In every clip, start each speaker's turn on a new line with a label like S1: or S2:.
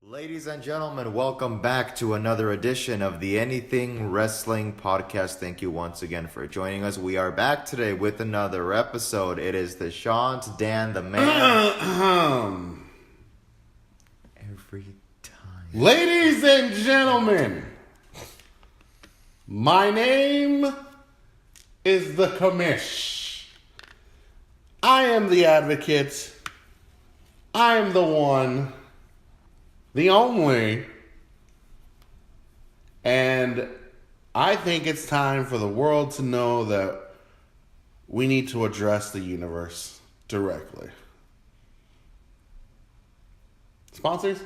S1: Ladies and gentlemen, welcome back to another edition of the Anything Wrestling Podcast. Thank you once again for joining us. We are back today with another episode. It is the Sean's Dan the Man. Every time.
S2: Ladies and gentlemen, my name is the Commish. I am the advocate. I am the one. The only, and I think it's time for the world to know that we need to address the universe directly. Sponsors?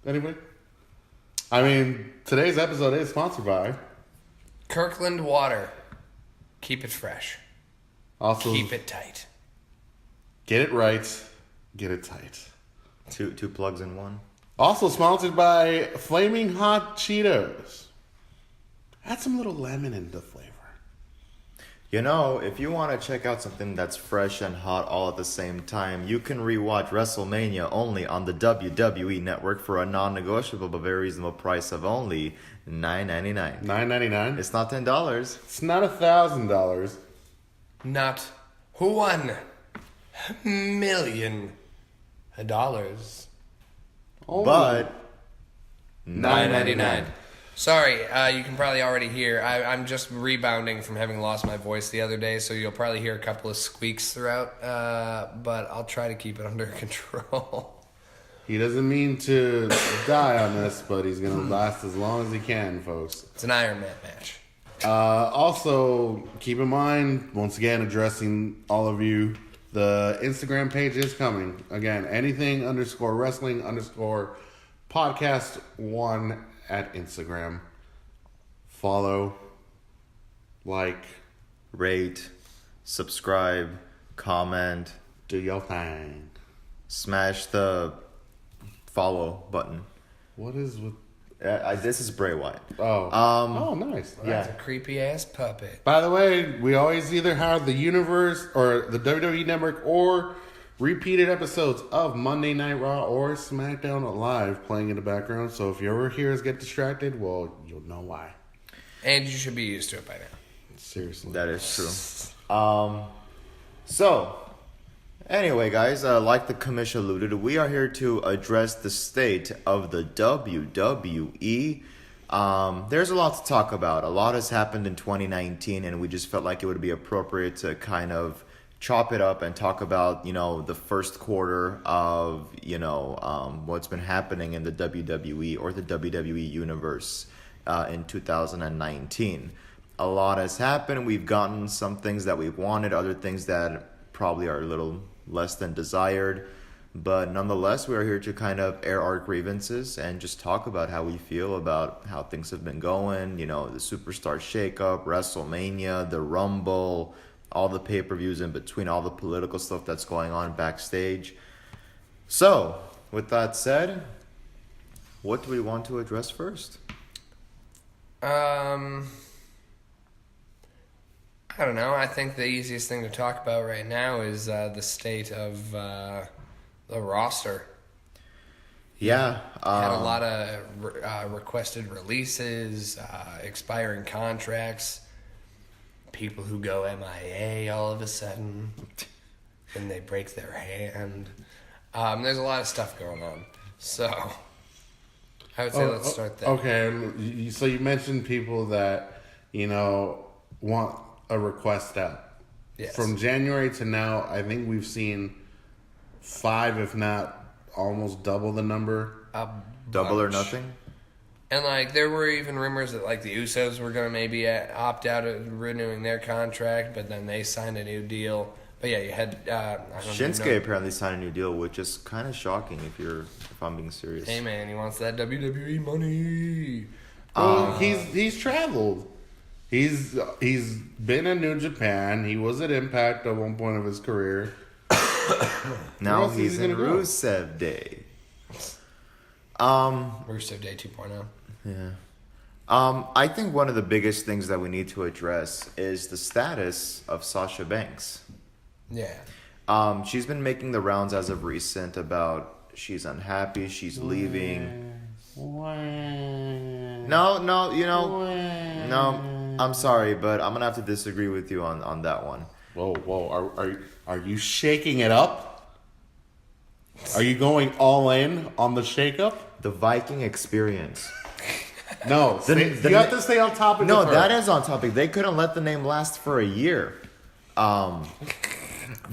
S2: Anybody? I mean, today's episode is sponsored by
S3: Kirkland Water. Keep it fresh.
S2: Also,
S3: keep it tight.
S2: Get it right, get it tight.
S1: Two plugs in one.
S2: Also sponsored by Flaming Hot Cheetos. Add some little lemon into the flavor.
S1: You know, if you want to check out something that's fresh and hot all at the same time, you can rewatch WrestleMania only on the WWE Network for a non-negotiable but very reasonable price of only $9.99.
S2: $9.99?
S1: It's not $10.
S2: It's not $1,000.
S3: Not $1 million.
S1: But
S3: $9.99. Sorry, you can probably already hear. I'm just rebounding from having lost my voice the other day, so you'll probably hear a couple of squeaks throughout. But I'll try to keep it under control.
S2: He doesn't mean to die on this, but he's going to last as long as he can, folks.
S3: It's an Iron Man match.
S2: Also, keep in mind, once again, addressing all of you, the Instagram page is coming. Again, anything_wrestling_podcast1 at Instagram. Follow, like,
S1: rate, subscribe, comment,
S2: do your thing.
S1: smash the follow button.
S2: What is with...
S1: This is Bray Wyatt.
S2: Oh, nice.
S3: Well, that's a creepy-ass puppet.
S2: By the way, we always either have the universe or the WWE Network or repeated episodes of Monday Night Raw or SmackDown Live playing in the background. So if you ever hear us get distracted, well, you'll know why.
S3: And you should be used to it by now.
S2: Seriously.
S1: That is true. So, anyway, guys, like the commission alluded, we are here to address the state of the WWE. There's a lot to talk about. A lot has happened in 2019, and we just felt like it would be appropriate to kind of chop it up and talk about, the first quarter of, what's been happening in the WWE or the WWE universe in 2019. A lot has happened. We've gotten some things that we've wanted, other things that probably are a little less than desired. But nonetheless, we are here to kind of air our grievances and just talk about how we feel about how things have been going. The Superstar Shakeup, WrestleMania, the Rumble, all the pay-per-views in between, all the political stuff that's going on backstage. So, with that said, what do we want to address first?
S3: I don't know. I think the easiest thing to talk about right now is the state of the roster.
S1: Yeah.
S3: Had a lot of requested releases, expiring contracts, people who go MIA all of a sudden, and they break their hand. There's a lot of stuff going on. So, I would say let's start there.
S2: Okay, so you mentioned people that, want a request out.
S3: Yes.
S2: From January to now, I think we've seen 5, if not almost double the number.
S1: Double or nothing?
S3: And, there were even rumors that, the Usos were going to maybe opt out of renewing their contract, but then they signed a new deal. But, yeah, you had...
S1: Shinsuke apparently signed a new deal, which is kind of shocking if I'm being serious.
S3: Hey, man, he wants that WWE money.
S2: Well, he's traveled. He's been in New Japan. He was at Impact at one point of his career.
S1: Now he's in Rusev Day.
S3: Rusev Day 2.0.
S1: Yeah. I think one of the biggest things that we need to address is the status of Sasha Banks.
S3: Yeah.
S1: She's been making the rounds as of recent about she's unhappy, she's leaving. No, no. I'm sorry, but I'm gonna have to disagree with you on that one.
S2: Whoa! Are you shaking it up? Are you going all in on the shakeup?
S1: The Viking experience.
S2: No, you have to stay on topic.
S1: No,
S2: with her.
S1: that is on topic. They couldn't let the name last for a year.
S2: But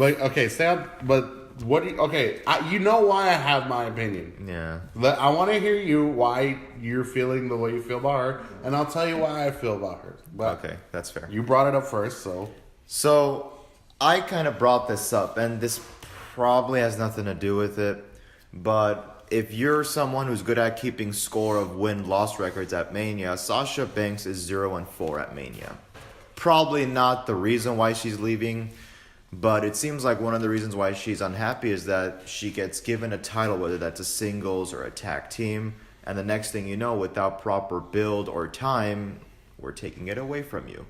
S2: okay, Sam. But what? You know why I have my opinion.
S1: Yeah.
S2: I want to hear you why you're feeling the way you feel about her, and I'll tell you why I feel about her. But
S1: Okay, that's fair.
S2: you brought it up first, so
S1: So I kind of brought this up, and this probably has nothing to do with it, but if you're someone who's good at keeping score of win-loss records at Mania, Sasha Banks is 0-4 at Mania. Probably not the reason why she's leaving, but it seems like one of the reasons why she's unhappy is that she gets given a title, whether that's a singles or a tag team, and the next thing you know, without proper build or time, we're taking it away from you.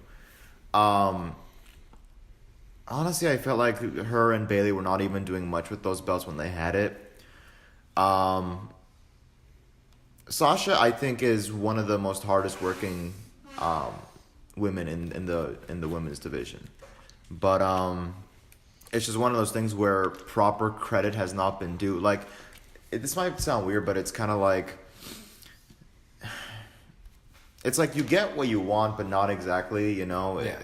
S1: Honestly, I felt like her and Bayley were not even doing much with those belts when they had it. Sasha, I think, is one of the most hardest working women in the women's division, but it's just one of those things where proper credit has not been due. Like, this might sound weird, but it's kind of like you get what you want, but not exactly.
S3: Yeah.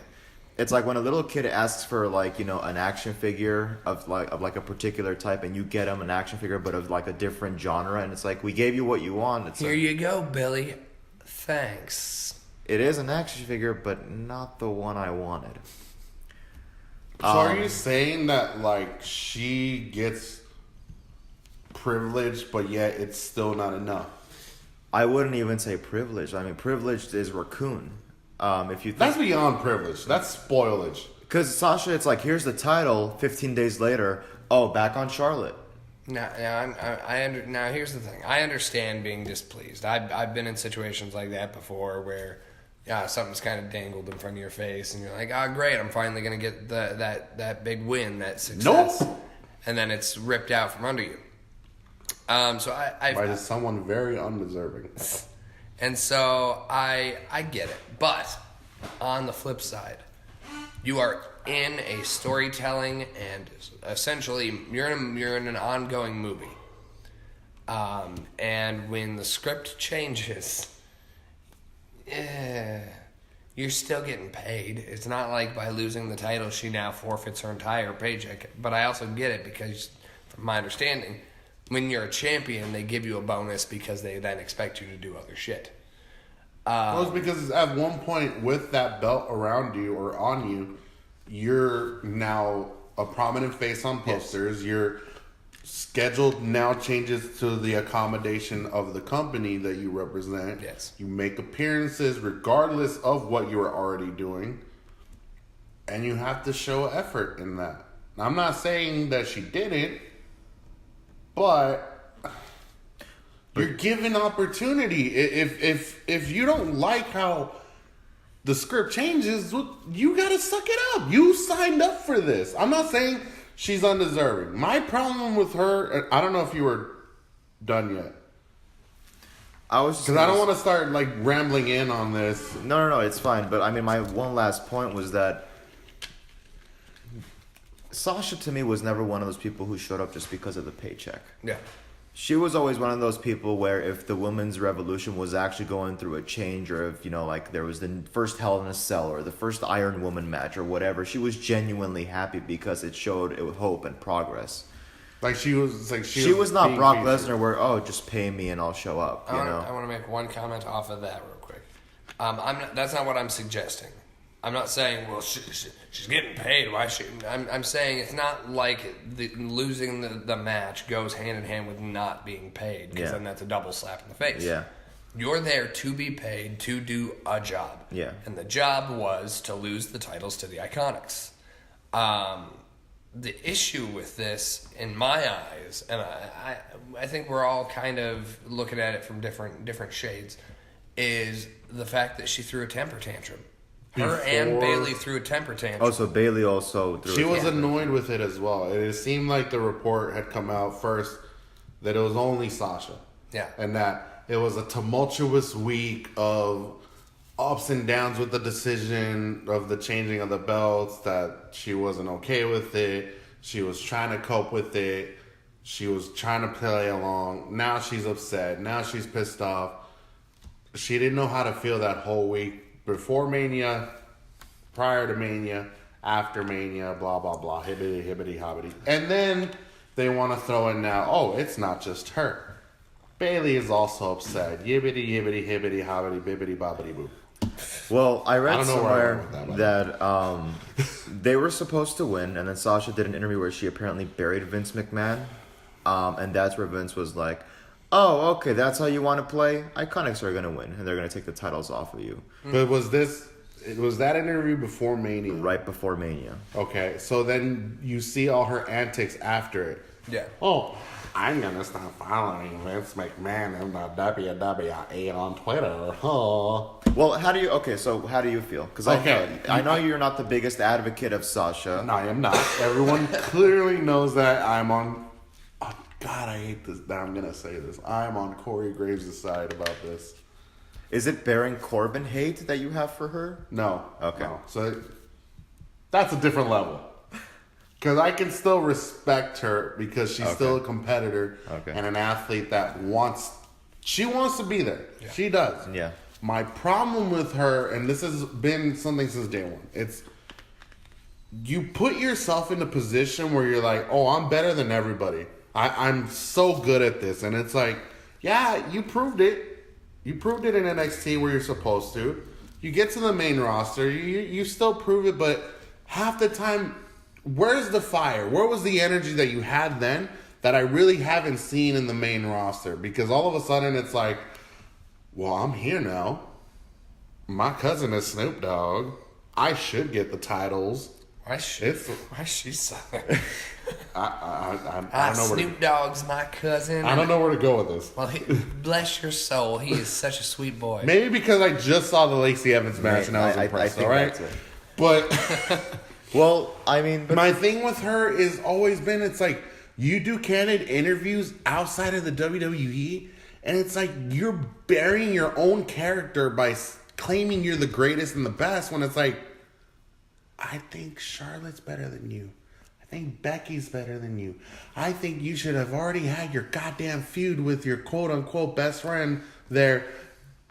S1: It's like when a little kid asks for an action figure of a particular type, and you get him an action figure but of like a different genre, and it's like, we gave you what you want. It's
S3: Here
S1: like,
S3: you go, Billy. Thanks.
S1: it is an action figure, but not the one I wanted.
S2: So are you saying that like she gets privileged, but yet it's still not enough?
S1: I wouldn't even say privileged. I mean, privileged is raccoon. If you think,
S2: That's beyond privilege. That's spoilage.
S1: because Sasha, it's like, here's the title. 15 days later, back on Charlotte.
S3: Now here's the thing. I understand being displeased. I've been in situations like that before where something's kind of dangled in front of your face, and you're like, great, I'm finally gonna get that big win, that success.
S2: Nope.
S3: And then it's ripped out from under you. So
S2: By someone very undeserving.
S3: And so I get it. But on the flip side, you are in a storytelling and essentially you're in an ongoing movie. And when the script changes, you're still getting paid. It's not like by losing the title she now forfeits her entire paycheck. But I also get it because, from my understanding, when you're a champion, they give you a bonus because they then expect you to do other shit.
S2: Well, it's because at one point with that belt around you or on you, you're now a prominent face on posters. Yes. Your schedule now changes to the accommodation of the company that you represent.
S3: Yes.
S2: You make appearances regardless of what you were already doing. And you have to show effort in that. Now, I'm not saying that she didn't, but you're given opportunity. If you don't like how the script changes, you gotta suck it up. You signed up for this. I'm not saying she's undeserving. My problem with her, I don't know if you were done yet. Because I don't want to start like rambling in on this.
S1: No, it's fine. But I mean, my one last point was that Sasha, to me, was never one of those people who showed up just because of the paycheck.
S3: Yeah.
S1: She was always one of those people where if the women's revolution was actually going through a change, or if, like there was the first Hell in a Cell or the first Iron Woman match or whatever, she was genuinely happy because it showed hope and progress.
S2: She
S1: was not Brock Lesnar where, just pay me and I'll show up. I
S3: want to make one comment off of that real quick. That's not what I'm suggesting. I'm not saying, well, she's getting paid. Why she? I'm saying it's not like losing the match goes hand in hand with not being paid, because then that's a double slap in the face.
S1: Yeah.
S3: You're there to be paid to do a job.
S1: Yeah.
S3: And the job was to lose the titles to the Iconics. The issue with this, in my eyes, and I think we're all kind of looking at it from different shades, is the fact that she threw a temper tantrum. Her and Bayley threw a temper tantrum.
S1: Oh, so Bayley also threw.
S2: She was annoyed with it as well. It seemed like the report had come out first that it was only Sasha.
S3: Yeah.
S2: And that it was a tumultuous week of ups and downs with the decision of the changing of the belts, that she wasn't okay with it. She was trying to cope with it. She was trying to play along. Now she's upset. Now she's pissed off. She didn't know how to feel that whole week. Before Mania, prior to Mania, after Mania, blah, blah, blah, hibbity, hibbity, hobbity. And then they want to throw in now, oh, it's not just her. Bailey is also upset. Yibbity, yibbity, hibbity, hobbity, bibbity, bobbity, boo.
S1: Well, I read
S2: don't know where I went
S1: somewhere
S2: with
S1: that they were supposed to win, and then Sasha did an interview where she apparently buried Vince McMahon, and that's where Vince was like, "Oh, okay, that's how you want to play. Iconics are gonna win, and they're gonna take the titles off of you."
S2: But was that interview before Mania?
S1: Right before Mania.
S2: Okay, so then you see all her antics after it.
S3: Yeah.
S2: Oh, I'm gonna start following Vince McMahon in the WWE on Twitter. Huh.
S1: Well, how do you feel? Because I know you're not the biggest advocate of Sasha.
S2: No, I am not. Everyone clearly knows that I'm on. Oh, God, I hate this. That I'm gonna say this. I'm on Corey Graves' side about this.
S1: Is it Baron Corbin hate that you have for her?
S2: No.
S1: Okay.
S2: No. So that's a different level. Because I can still respect her because she's still a competitor and an athlete that wants to be there. Yeah. She does.
S1: Yeah.
S2: My problem with her, and this has been something since day one, it's you put yourself in a position where you're like, oh, I'm better than everybody. I'm so good at this. And it's like, yeah, you proved it. You proved it in NXT where you're supposed to. You get to the main roster, you still prove it, but half the time, where's the fire? Where was the energy that you had then that I really haven't seen in the main roster? Because all of a sudden it's like, well, I'm here now. My cousin is Snoop Dogg. I should get the titles.
S3: Why she so?
S2: I don't know
S3: Snoop Dogg's my cousin.
S2: I don't know where to go with this.
S3: Well, bless your soul. He is such a sweet boy.
S2: Maybe because I just saw the Lacey Evans match and I was impressed. All right, but
S1: well, I mean,
S2: my thing with her is always been it's like you do candid interviews outside of the WWE, and it's like you're burying your own character by claiming you're the greatest and the best. When it's like, I think Charlotte's better than you. I think Becky's better than you. I think you should have already had your goddamn feud with your quote-unquote best friend there,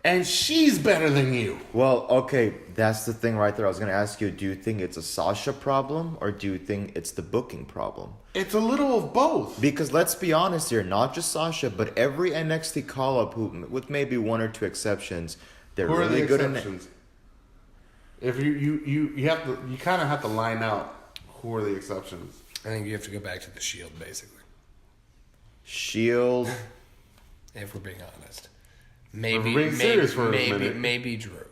S2: and she's better than you.
S1: Well, okay, that's the thing right there. I was going to ask you, do you think it's a Sasha problem, or do you think it's the booking problem?
S2: It's a little of both.
S1: Because let's be honest here, not just Sasha, but every NXT call-up, who, with maybe one or two exceptions, they're
S2: Who
S1: really
S2: are the
S1: good
S2: exceptions? If you have to, you kind of have to line out who are the exceptions.
S3: I think you have to go back to the Shield, basically.
S1: Shield.
S3: If we're being honest, maybe Drew.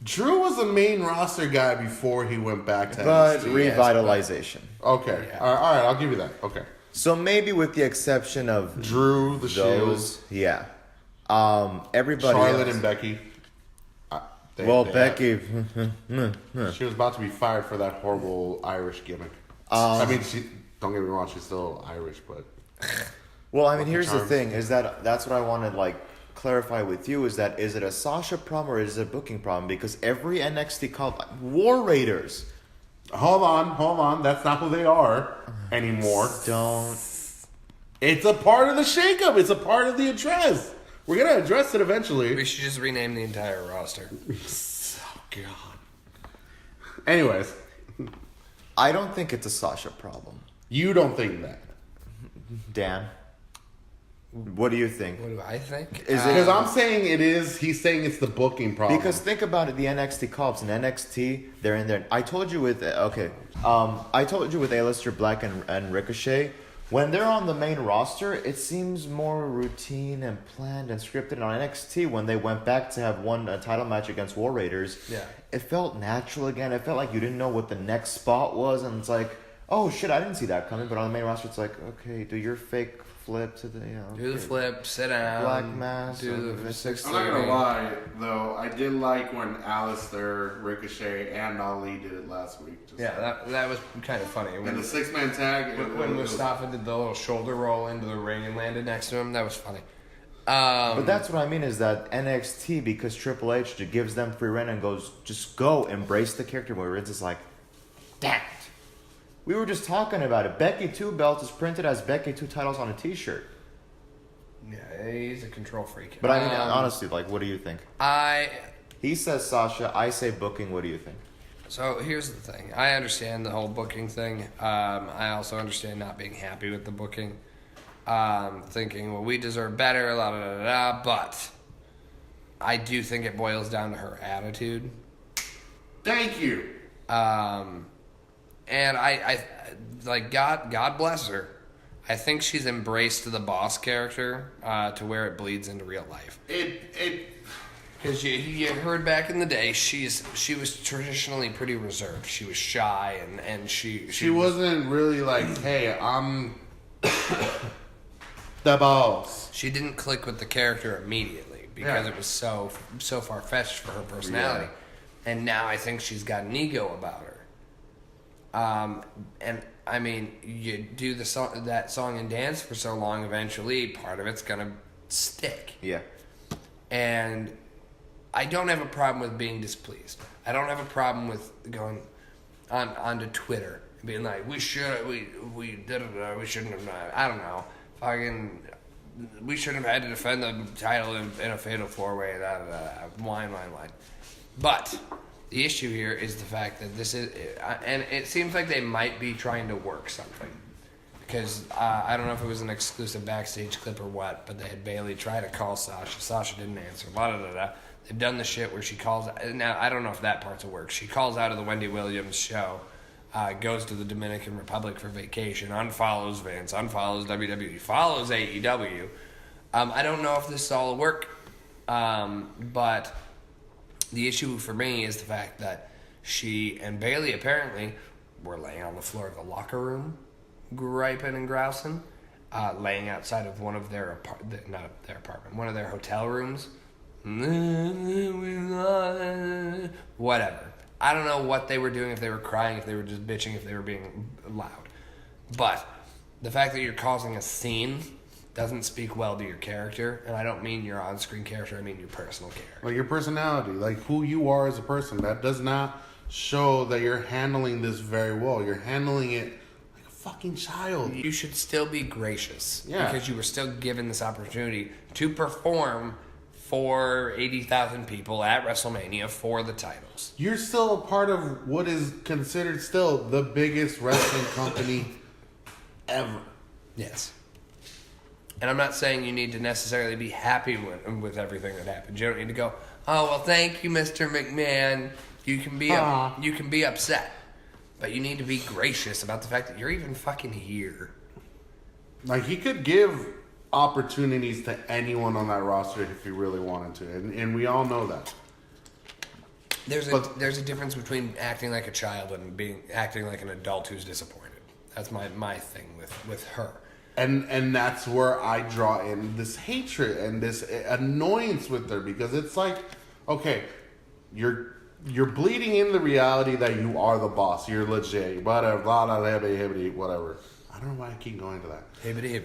S2: Drew was a main roster guy before he went back to
S1: But
S2: NXT.
S1: revitalization.
S2: Okay,
S3: Yeah.
S2: all right, I'll give you that. Okay,
S1: So maybe with the exception of
S2: Drew, the
S1: those, yeah. Everybody
S2: Charlotte
S1: else.
S2: and Becky.
S1: Becky.
S2: She was about to be fired for that horrible Irish gimmick. I mean, don't get me wrong, she's still Irish, but.
S1: Well, I mean, here's the
S2: charms.
S1: thing: is that's what I want to clarify with you? Is it a Sasha problem or is it a booking problem? Because every NXT call, War Raiders.
S2: Hold on. That's not who they are anymore.
S1: Don't.
S2: It's a part of the shakeup. It's a part of the address. We're gonna address it eventually.
S3: We should just rename the entire roster.
S2: Oh God. Anyways,
S1: I don't think it's a Sasha problem.
S2: you don't think that?
S1: Dan, what do you think?
S3: What do I think?
S1: Is it
S2: Because I'm saying it is. He's saying it's the booking problem.
S1: Because think about it, the NXT call-ups in NXT, they're in there. I told you with Aleister Black and Ricochet, when they're on the main roster, it seems more routine and planned and scripted. On NXT, when they went back to have one title match against War Raiders, it felt natural again. It felt like you didn't know what the next spot was, and it's like, oh shit, I didn't see that coming. But on the main roster, it's like, okay, do your fake flip to the,
S3: do the flip, sit down,
S1: Black Mass,
S3: do the 630.
S2: I'm not gonna lie, though. I did like when Aleister, Ricochet, and Ali did it last week.
S3: That was kind of funny.
S2: And the 6-man tag.
S3: When Mustafa did the little shoulder roll into the ring and landed next to him, that was funny.
S1: But that's what I mean is that NXT, because Triple H gives them free rein and goes, just go, embrace the character, where it's just like, damn it. We were just talking about it. Becky 2 belt is printed as Becky 2 titles on a t-shirt.
S3: Yeah, he's a control freak.
S1: But I mean, honestly, like, what do you think? He says Sasha, I say booking, what do you think?
S3: So here's the thing. I understand the whole booking thing. I also understand not being happy with the booking. Thinking, well, we deserve better, la da da da. But I do think it boils down to her attitude.
S2: Thank you.
S3: And I like God bless her. I think she's embraced the boss character to where it bleeds into real life. Because you heard back in the day, she was traditionally pretty reserved. She was shy and she
S2: wasn't really like, hey, I'm the boss.
S3: She didn't click with the character immediately because it was so far fetched for her personality. Yeah. And now I think she's got an ego about her. And I mean, you do that song and dance for so long, eventually part of it's gonna stick.
S1: Yeah.
S3: And I don't have a problem with being displeased. I don't have a problem with going onto Twitter and being like, we shouldn't have, I don't know, we shouldn't have had to defend the title in a fatal 4-way, wine. But the issue here is the fact that this is, and it seems like they might be trying to work something. Because I don't know if it was an exclusive backstage clip or what, but they had Bayley try to call Sasha. Sasha didn't answer. They've done the shit where she calls. Now, I don't know if that part's a work. She calls out of the Wendy Williams show, goes to the Dominican Republic for vacation, unfollows Vince, unfollows WWE, follows AEW. I don't know if this is all a work, but the issue for me is the fact that she and Bayley apparently were laying on the floor of the locker room, griping and grousing, laying outside of one of their one of their hotel rooms. Whatever. I don't know what they were doing, if they were crying, if they were just bitching, if they were being loud. But the fact that you're causing a scene doesn't speak well to your character, and I don't mean your on-screen character, I mean your personal character.
S2: Like your personality, like who you are as a person. That does not show that you're handling this very well. You're handling it like a fucking child.
S3: You should still be gracious.
S2: Yeah.
S3: Because you were still given this opportunity to perform for 80,000 people at WrestleMania for the titles.
S2: You're still a part of what is considered still the biggest wrestling company ever.
S3: Yes. And I'm not saying you need to necessarily be happy with everything that happened. You don't need to go, oh, well, thank you, Mr. McMahon. You can be upset. But you need to be gracious about the fact that you're even fucking here.
S2: Like, he could give opportunities to anyone on that roster if he really wanted to. And we all know that.
S3: There's a difference between acting like a child and acting like an adult who's disappointed. That's my thing with her.
S2: And that's where I draw in this hatred and this annoyance with her, because it's like, okay, you're bleeding in the reality that you are the boss. You're legit. Whatever. Blah, blah, blah, blah, blah, whatever. I don't know why I keep going to that.
S3: Hibbity.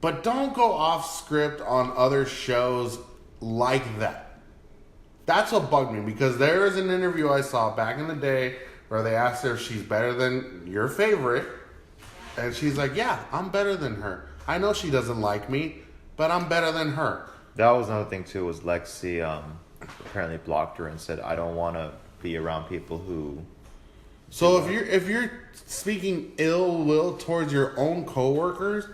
S2: But don't go off script on other shows like that. That's what bugged me, because there is an interview I saw back in the day where they asked her if she's better than your favorite. And she's like, yeah, I'm better than her. I know she doesn't like me, but I'm better than her.
S1: That was another thing too, was Lexi apparently blocked her and said, I don't want to be around people who...
S2: So if you're speaking ill will towards your own coworkers,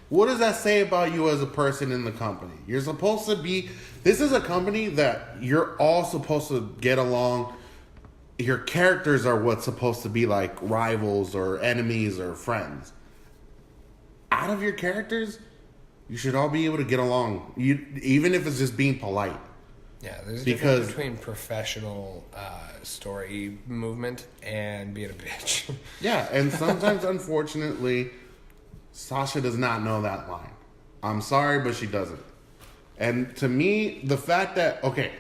S2: what does that say about you as a person in the company? You're supposed to be... This is a company that you're all supposed to get along. Your characters are what's supposed to be like rivals or enemies or friends. Out of your characters, you should all be able to get along. Even if it's just being polite.
S3: Yeah, there's a difference between professional story movement and being a bitch.
S2: Yeah, and sometimes, unfortunately, Sasha does not know that line. I'm sorry, but she doesn't. And to me, the fact that, okay,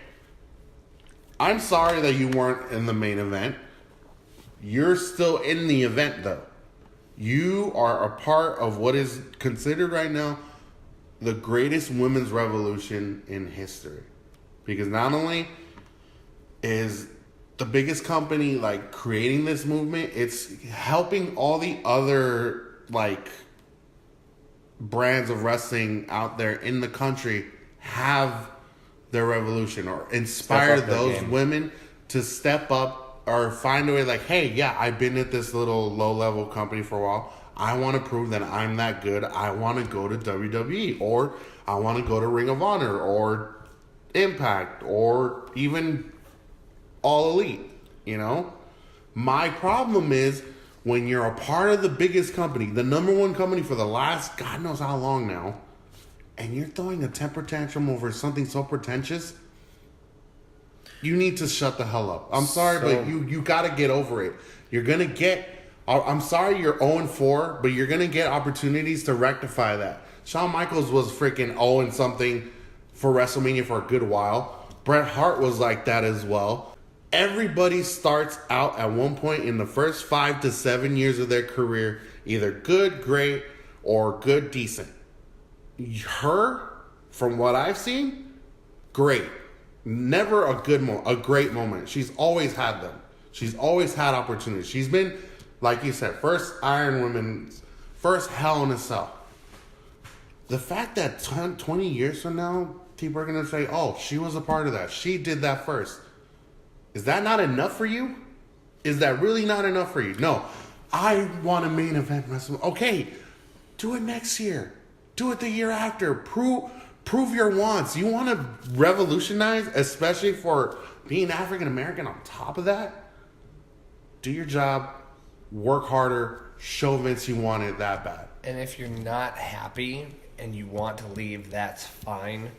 S2: I'm sorry that you weren't in the main event. You're still in the event, though. You are a part of what is considered right now the greatest women's revolution in history. Because not only is the biggest company like creating this movement, it's helping all the other like brands of wrestling out there in the country have their revolution or inspire
S1: Step up their
S2: those
S1: game.
S2: women to step up or find a way like, hey, yeah, I've been at this little low level company for a while. I want to prove that I'm that good. I want to go to WWE or I want to go to Ring of Honor or Impact or even All Elite, you know? My problem is when you're a part of the biggest company, the number one company for the last God knows how long now, and you're throwing a temper tantrum over something so pretentious, you need to shut the hell up. I'm sorry, but you got to get over it. You're going to get... I'm sorry you're 0-4, but you're going to get opportunities to rectify that. Shawn Michaels was freaking 0-something for WrestleMania for a good while. Bret Hart was like that as well. Everybody starts out at one point in the first 5 to 7 years of their career, either good, great, or good, decent. Her, from what I've seen, great. Never a great moment. She's always had them. She's always had opportunities. She's been, like you said, first Iron Woman, first Hell in a Cell. The fact that 20 years from now, people are going to say, oh, she was a part of that. She did that first. Is that not enough for you? Is that really not enough for you? No. I want a main event wrestling. Okay, do it next year. Do it the year after. Prove your wants. You want to revolutionize, especially for being African American on top of that? Do your job. Work harder. Show Vince you want it that bad.
S3: And if you're not happy and you want to leave, that's fine.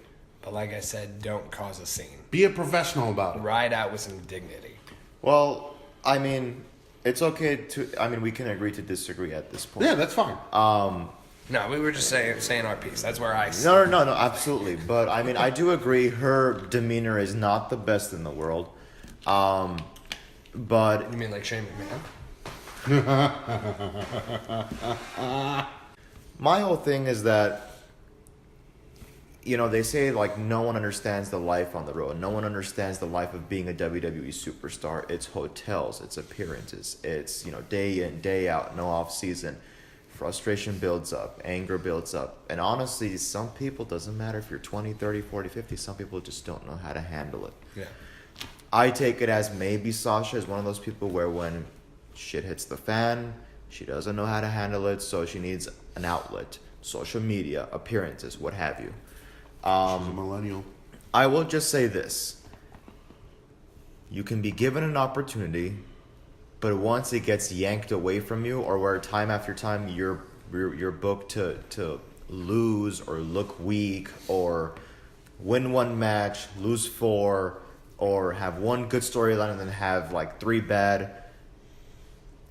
S3: But like I said, don't cause a scene.
S2: Be a professional about it.
S3: Ride out with some dignity.
S1: Well, I mean, it's okay to. I mean, we can agree to disagree at this point.
S2: Yeah, that's fine.
S3: No, we were just saying our piece. That's where I
S1: No, absolutely. But I mean, I do agree. Her demeanor is not the best in the world. But
S3: You mean like Shane McMahon?
S1: my whole thing is that, you know, they say like no one understands the life on the road. No one understands the life of being a WWE superstar. It's hotels, it's appearances, it's, you know, day in, day out, no off season. Frustration builds up, anger builds up. And honestly, some people, doesn't matter if you're 20, 30, 40, 50, some people just don't know how to handle it.
S3: Yeah.
S1: I take it as maybe Sasha is one of those people where when shit hits the fan, she doesn't know how to handle it, so she needs an outlet. Social media, appearances, what have you.
S2: She's a millennial.
S1: I will just say this. You can be given an opportunity, but once it gets yanked away from you, or where time after time you're booked to lose or look weak or win one match, lose 4, or have one good storyline and then have like 3 bad,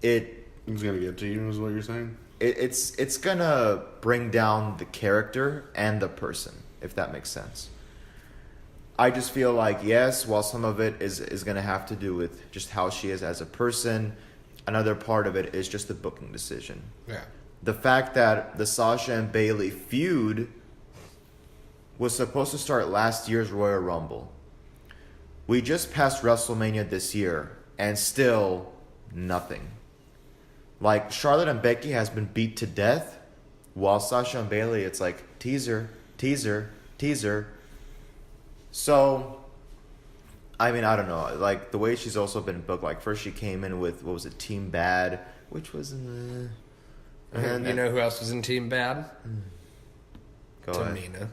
S2: It's gonna get to you, is what you're saying?
S1: it's gonna bring down the character and the person, if that makes sense. I just feel like, yes, while some of it is gonna have to do with just how she is as a person, another part of it is just the booking decision.
S3: Yeah.
S1: The fact that the Sasha and Bayley feud was supposed to start last year's Royal Rumble. We just passed WrestleMania this year, and still nothing. Like, Charlotte and Becky has been beat to death, while Sasha and Bayley, it's like teaser, teaser, teaser. So, I mean, I don't know. Like, the way she's also been booked, like, first she came in with, what was it, Team Bad, which was... and
S3: You know who else was in Team Bad?
S1: Go ahead.
S3: Tamina.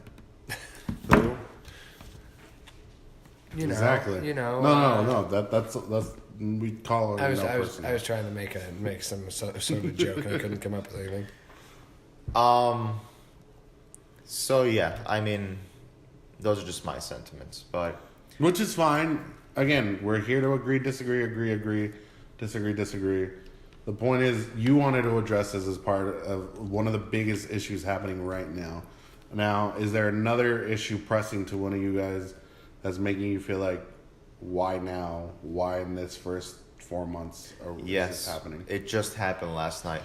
S1: Who?
S3: You know,
S2: Exactly.
S3: You know.
S2: No. That's we call her.
S3: I was
S2: person.
S3: I was trying to make some sort of a joke and I couldn't come up with anything.
S1: So, yeah, I mean, those are just my sentiments, but...
S2: Which is fine. Again, we're here to agree, disagree, disagree. The point is, you wanted to address this as part of one of the biggest issues happening right now. Now, is there another issue pressing to one of you guys that's making you feel like, why now? Why in this first 4 months is this
S1: Yes,
S2: happening?
S1: it just happened last night.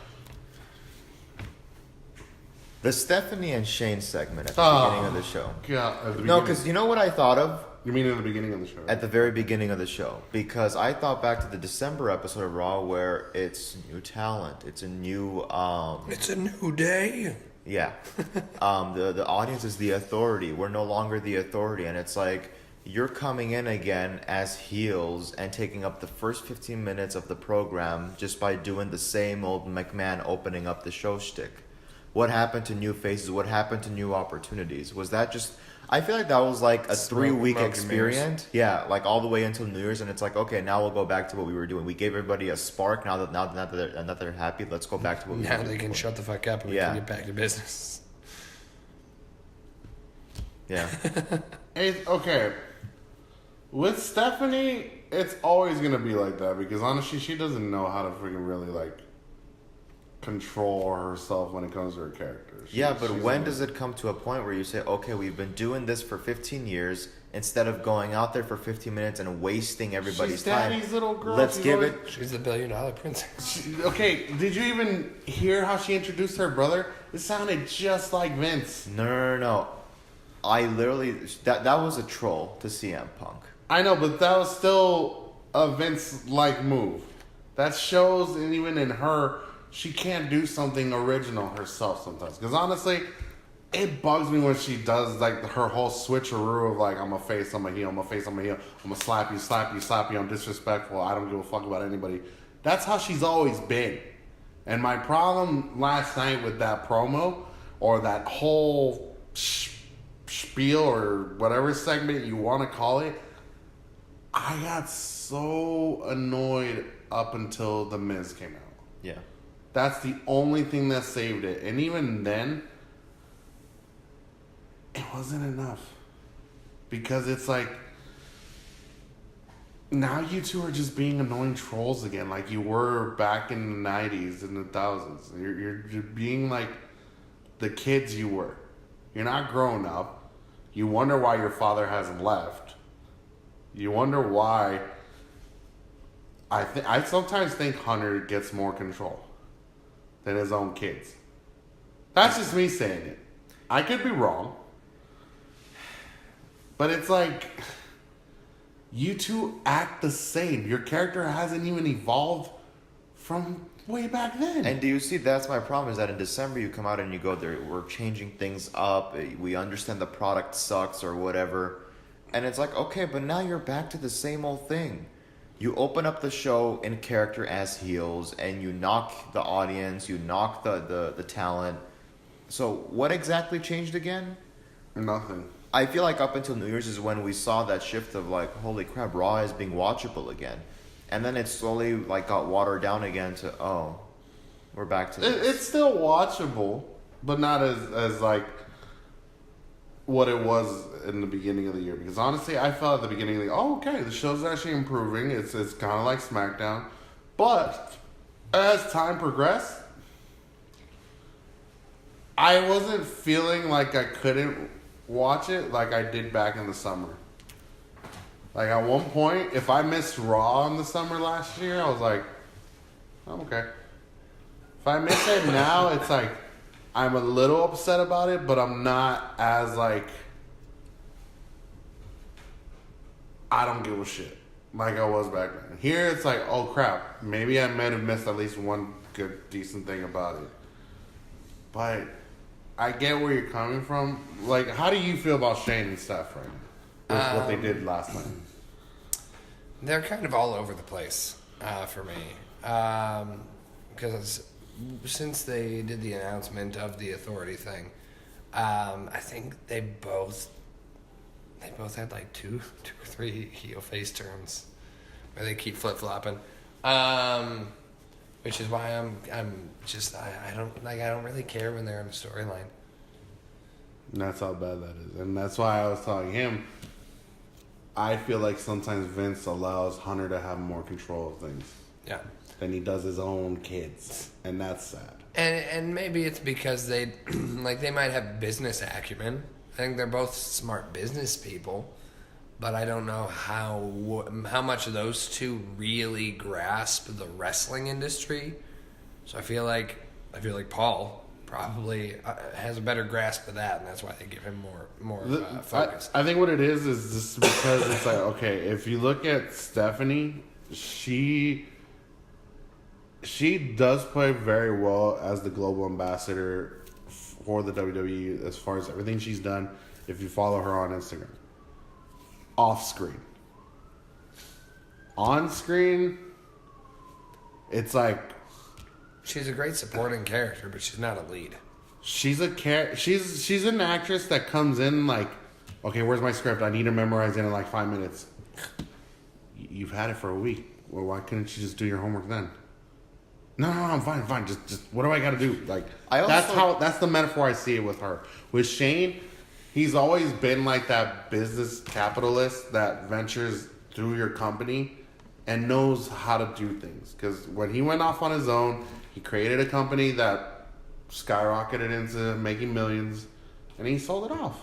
S1: The Stephanie and Shane segment at the beginning of the show.
S2: Yeah, at the
S1: No,
S2: beginning.
S1: because you know what I thought of?
S2: You mean in the beginning of the show?
S1: At the very beginning of the show, because I thought back to the December episode of Raw where it's new talent, it's a new
S3: It's a new day.
S1: yeah, the audience is the authority. We're no longer the authority, and it's like you're coming in again as heels and taking up the first 15 minutes of the program just by doing the same old McMahon opening up the show shtick. What happened to new faces? What happened to new opportunities? Was that just? I feel like that was like a
S3: Smoke,
S1: 3-week
S3: smoke and
S1: experience. Yeah, like all the way until New Year's, and it's like, okay, now we'll go back to what we were doing. We gave everybody a spark. Now that they're happy, let's go back to what we were
S3: Now
S1: doing.
S3: they can shut the fuck up and we
S1: Yeah.
S3: can get back to business.
S1: Yeah,
S2: Okay. With Stephanie, it's always gonna be like that because honestly, she doesn't know how to freaking really like control herself when it comes to her characters.
S1: yeah, but when does it come to a point where you say, okay, we've been doing this for 15 years, instead of going out there for 15 minutes and wasting everybody's
S2: She's
S1: time?
S2: Daddy's little girl.
S1: Let's
S2: She's
S1: give
S2: always-
S1: it.
S3: She's the $1 billion princess.
S2: Okay, did you even hear how she introduced her brother? It sounded just like Vince.
S1: No. I literally that was a troll to CM Punk.
S2: I know, but that was still a Vince-like move. That shows, and even in her, she can't do something original herself sometimes. Because honestly, it bugs me when she does like her whole switcheroo of like, I'm a face, I'm a heel, I'm a face, I'm a heel, I'm gonna slap you, slap you, slap you, I'm disrespectful, I don't give a fuck about anybody. That's how she's always been. And my problem last night with that promo, or that whole spiel, or whatever segment you want to call it, I got so annoyed up until The Miz came out.
S1: Yeah.
S2: That's the only thing that saved it. And even then, it wasn't enough. Because it's like, now you two are just being annoying trolls again, like you were back in the 90s and the 2000s. You're being like the kids you were. You're not grown up. You wonder why your father hasn't left. You wonder why. I sometimes think Hunter gets more control than his own kids. That's just me saying it. I could be wrong. But it's like, you two act the same. Your character hasn't even evolved from way back then.
S1: And do you see, that's my problem, is that in December you come out and you go, there, we're changing things up, we understand the product sucks or whatever, and it's like, okay, but now you're back to the same old thing. You open up the show in character as heels, and you knock the audience, you knock the talent. So what exactly changed again?
S2: Nothing.
S1: I feel like up until New Year's is when we saw that shift of like, holy crap, Raw is being watchable again. And then it slowly like got watered down again to, oh, we're back to this.
S2: It's still watchable, but not as like what it was in the beginning of the year. Because honestly, I felt at the beginning, like, oh, okay, the show's actually improving. It's kind of like SmackDown. But as time progressed, I wasn't feeling like I couldn't watch it like I did back in the summer. Like at one point, if I missed Raw in the summer last year, I was like, I'm okay. If I miss it now, it's like, I'm a little upset about it, but I'm not as like, I don't give a shit like I was back then. Here it's like, oh crap, maybe I might have missed at least one good, decent thing about it. But I get where you're coming from. Like, how do you feel about Shane and Steph right now? With what they did last night.
S3: They're kind of all over the place for me. Because since they did the announcement of the authority thing, I think they both had like two or three heel face turns where they keep flip flopping, which is why I'm just I don't really care when they're in the storyline.
S2: And that's how bad that is. And that's why I was telling him, I feel like sometimes Vince allows Hunter to have more control of things.
S3: Yeah.
S2: Than he does his own kids. And that's sad.
S3: And maybe it's because they might have business acumen. I think they're both smart business people, but I don't know how much of those two really grasp the wrestling industry. So I feel like Paul probably has a better grasp of that, and that's why they give him more focus.
S2: I think what it is just because it's like, okay, if you look at Stephanie, she does play very well as the global ambassador for the WWE as far as everything she's done. If you follow her on Instagram, off screen, on screen, it's like
S3: She's a great supporting character, but she's not a lead.
S2: she's an actress that comes in like, okay, where's my script? I need to memorize it in like 5 minutes. You've had it for a week. Well, why couldn't you just do your homework then? No, I'm fine. Just what do I got to do? Like that's the metaphor I see it with her. With Shane, he's always been like that business capitalist that ventures through your company and knows how to do things. Because when he went off on his own, he created a company that skyrocketed into making millions, and he sold it off,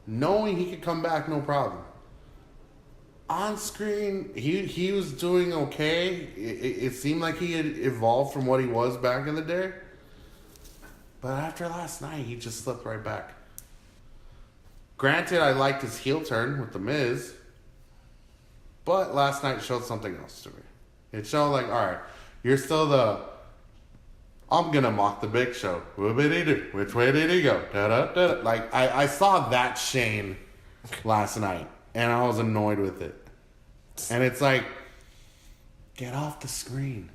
S2: knowing he could come back no problem. On screen, he was doing okay. It seemed like he had evolved from what he was back in the day. But after last night, he just slipped right back. Granted, I liked his heel turn with The Miz. But last night showed something else to me. It showed like, all right, you're still I'm going to mock the Big Show. Whoop-a-dee-doo. Which way did he go? Da-da-da-da. Like, I saw that Shane last night. And I was annoyed with it. And it's like, get off the screen.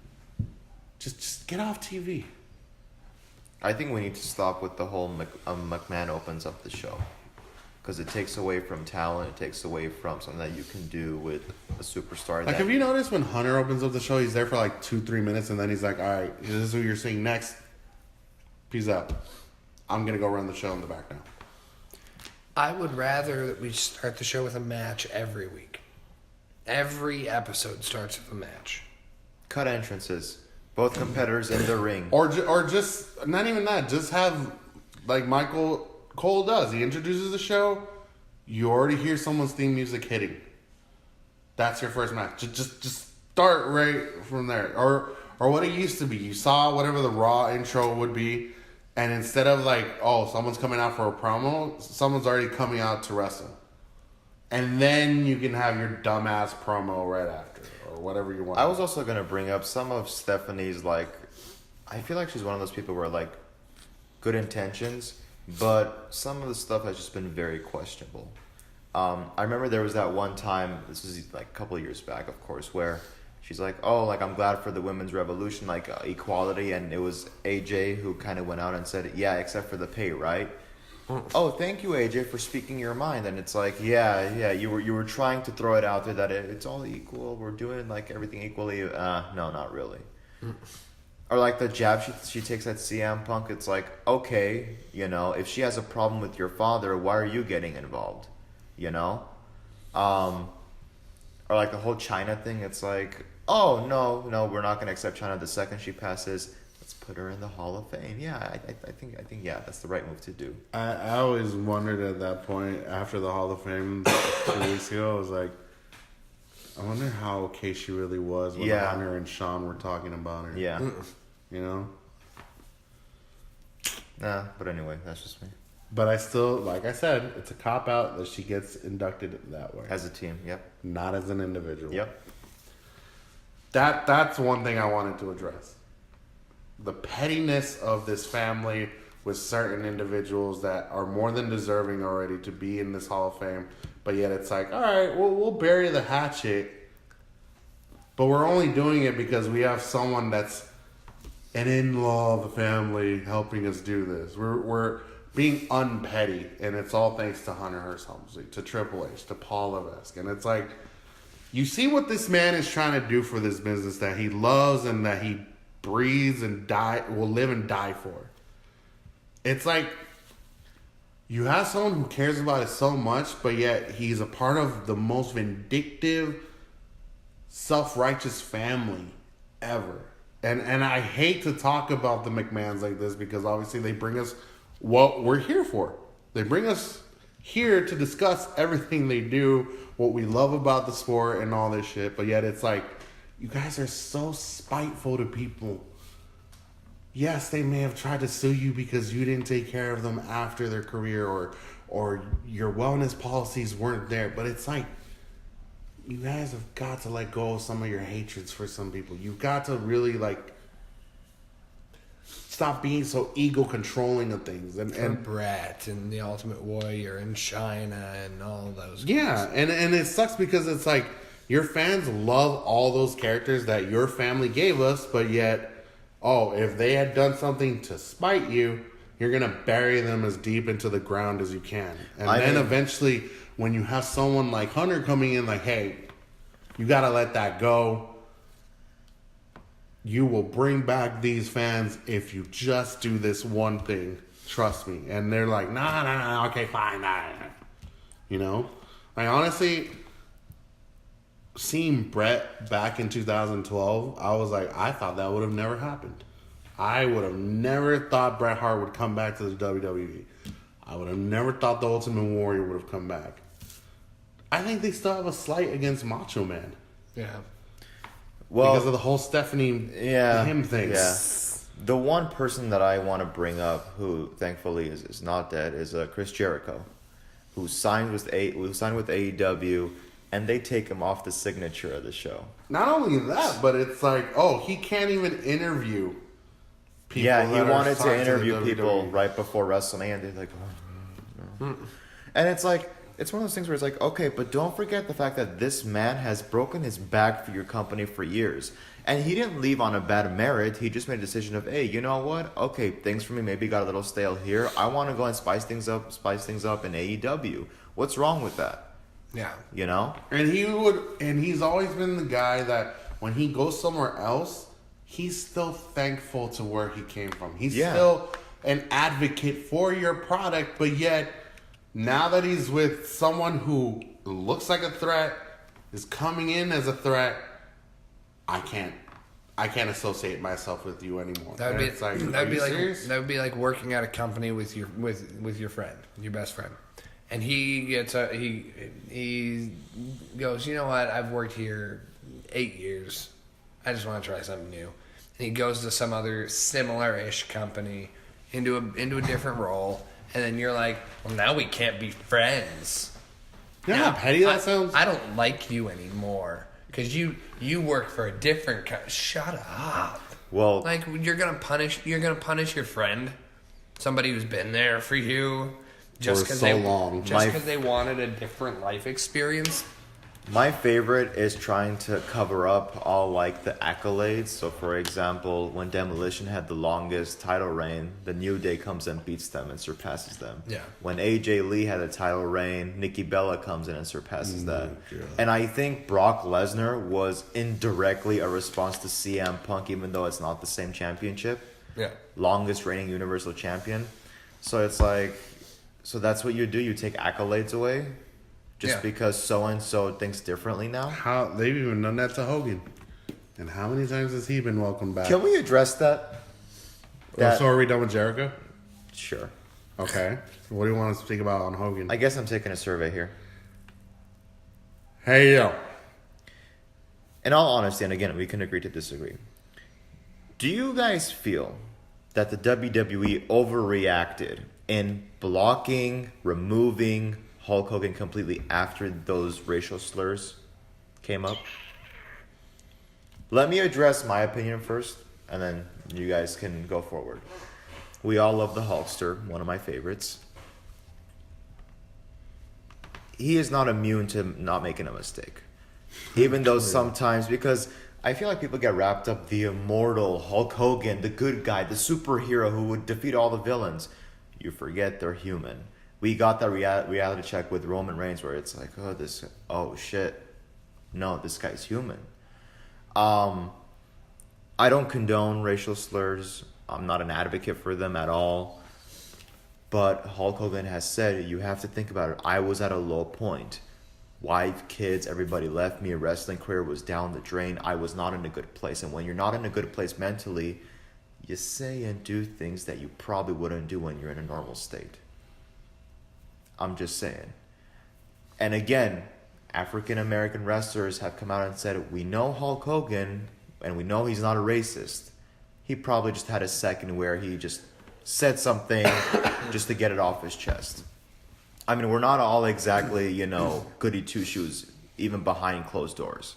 S2: Just get off TV.
S1: I think we need to stop with the whole McMahon opens up the show. Because it takes away from talent. It takes away from something that you can do with a superstar.
S2: Like, have you noticed when Hunter opens up the show, he's there for like 2-3 minutes. And then he's like, all right, this is who you're seeing next. Peace out. I'm going to go run the show in the back now.
S3: I would rather that we start the show with a match every week. Every episode starts with a match.
S1: Cut entrances. Both competitors in the ring.
S2: Or just, not even that, just have, like Michael Cole does. He introduces the show, you already hear someone's theme music hitting. That's your first match. Just start right from there. Or what it used to be. You saw whatever the Raw intro would be, and instead of like, oh, someone's coming out for a promo, someone's already coming out to wrestle. And then you can have your dumbass promo right after, or whatever you want.
S1: I was also going to bring up some of Stephanie's, like, I feel like she's one of those people where, like, good intentions, but some of the stuff has just been very questionable. I remember there was that one time, this is like a couple of years back, of course, where she's like, oh, like, I'm glad for the women's revolution, like, equality, and it was AJ who kind of went out and said, yeah, except for the pay, right? Oh, thank you, AJ, for speaking your mind. And it's like, yeah, you were trying to throw it out there that it's all equal. We're doing like everything equally. No, not really. Or like the jab she takes at CM Punk. It's like, okay, you know, if she has a problem with your father, why are you getting involved? You know, or like the whole China thing. It's like, oh no, we're not gonna accept China the second she passes. Let's put her in the Hall of Fame. Yeah, I think yeah, that's the right move to do.
S2: I always wondered at that point after the Hall of Fame 2 weeks ago. I was like, I wonder how okay she really was when Hunter and Sean were talking about her.
S1: Yeah,
S2: you know.
S1: Nah, but anyway, that's just me.
S2: But I still, like I said, it's a cop out that she gets inducted that way
S1: As a team, yep.
S2: not as an individual.
S1: Yep.
S2: That's one thing I wanted to address. The pettiness of this family with certain individuals that are more than deserving already to be in this Hall of Fame, but yet it's like, all right, we'll bury the hatchet, but we're only doing it because we have someone that's an in-law of the family helping us do this. We're being unpetty, and it's all thanks to Hunter Hearst Helmsley, to Triple H, to Paul Levesque, and it's like, you see what this man is trying to do for this business that he loves and that he breathes and will live and die for. It's like you have someone who cares about it so much, but yet he's a part of the most vindictive, self-righteous family ever. And I hate to talk about the McMahons like this because obviously they bring us what we're here for. They bring us here to discuss everything they do, what we love about the sport and all this shit, but yet it's like, you guys are so spiteful to people. yes, they may have tried to sue you because you didn't take care of them after their career, or your wellness policies weren't there. But it's like, you guys have got to let go of some of your hatreds for some people. You've got to really stop being so ego controlling of things. And
S3: Brat and the Ultimate Warrior and China and all those.
S2: yeah, and it sucks because it's like your fans love all those characters that your family gave us, but yet, if they had done something to spite you, you're gonna bury them as deep into the ground as you can. And then eventually, when you have someone like Hunter coming in, like, hey, you gotta let that go. You will bring back these fans if you just do this one thing. Trust me. And they're like, nah, okay, fine, nah. You know? Like, honestly, seeing Brett back in 2012, I was like, I thought that would have never happened. I would have never thought Bret Hart would come back to the WWE. I would have never thought the Ultimate Warrior would have come back. I think they still have a slight against Macho Man.
S3: Yeah.
S1: Well,
S2: because of the whole Stephanie him thing.
S1: Yeah. The one person that I want to bring up, who thankfully is not dead, is Chris Jericho, who signed with AEW, and they take him off the signature of the show.
S2: Not only that, but it's like, he can't even interview people.
S1: Yeah, he wanted to interview
S2: WWE.
S1: people right before WrestleMania. They're like, no. And it's like, it's one of those things where it's like, okay, but don't forget the fact that this man has broken his back for your company for years. And he didn't leave on a bad merit. He just made a decision of, hey, you know what? Okay, things for me maybe got a little stale here. I want to go and spice things up in AEW. What's wrong with that?
S3: Yeah.
S1: You know?
S2: And he's always been the guy that when he goes somewhere else, he's still thankful to where he came from. He's still an advocate for your product, but yet now that he's with someone who looks like a threat, is coming in as a threat, I can't associate myself with you anymore.
S3: That would be like working at a company with your friend, your best friend, and he goes, you know what? I've worked here 8 years. I just want to try something new. And he goes to some other similar-ish company into a different role. And then you're like, well, now we can't be friends.
S2: You know how petty that sounds?
S3: I don't like you anymore because you work for a different kind. Shut up.
S1: Well,
S3: like you're gonna punish your friend, somebody who's been there for you, just because they wanted a different life experience.
S1: my favorite is trying to cover up all like the accolades. So, for example, when Demolition had the longest title reign, the New Day comes and beats them and surpasses them.
S3: Yeah.
S1: When AJ Lee had a title reign, Nikki Bella comes in and surpasses that.
S2: God.
S1: And I think Brock Lesnar was indirectly a response to CM Punk, even though it's not the same championship.
S3: Yeah.
S1: Longest reigning Universal Champion. So it's like, so that's what you do. You take accolades away. Just because so-and-so thinks differently now?
S2: How they've even done that to Hogan. And how many times has he been welcomed back?
S1: Can we address that?
S2: So are we done with Jericho?
S1: Sure.
S2: Okay. What do you want us to speak about on Hogan?
S1: I guess I'm taking a survey here.
S2: Hey, yo.
S1: In all honesty, and again, we can agree to disagree. Do you guys feel that the WWE overreacted in blocking, removing Hulk Hogan completely after those racial slurs came up? Let me address my opinion first, and then you guys can go forward. We all love the Hulkster, one of my favorites. He is not immune to not making a mistake. Even though sometimes, because I feel like people get wrapped up, the immortal Hulk Hogan, the good guy, the superhero who would defeat all the villains. You forget they're human. We got that reality check with Roman Reigns where it's like, oh shit, no, this guy's human. I don't condone racial slurs. I'm not an advocate for them at all. But Hulk Hogan has said, you have to think about it. I was at a low point. Wife, kids, everybody left me. A wrestling career was down the drain. I was not in a good place. And when you're not in a good place mentally, you say and do things that you probably wouldn't do when you're in a normal state. I'm just saying. And again, African American wrestlers have come out and said, we know Hulk Hogan and we know he's not a racist, he probably just had a second where he just said something just to get it off his chest. I mean, we're not all exactly, goody two-shoes, even behind closed doors.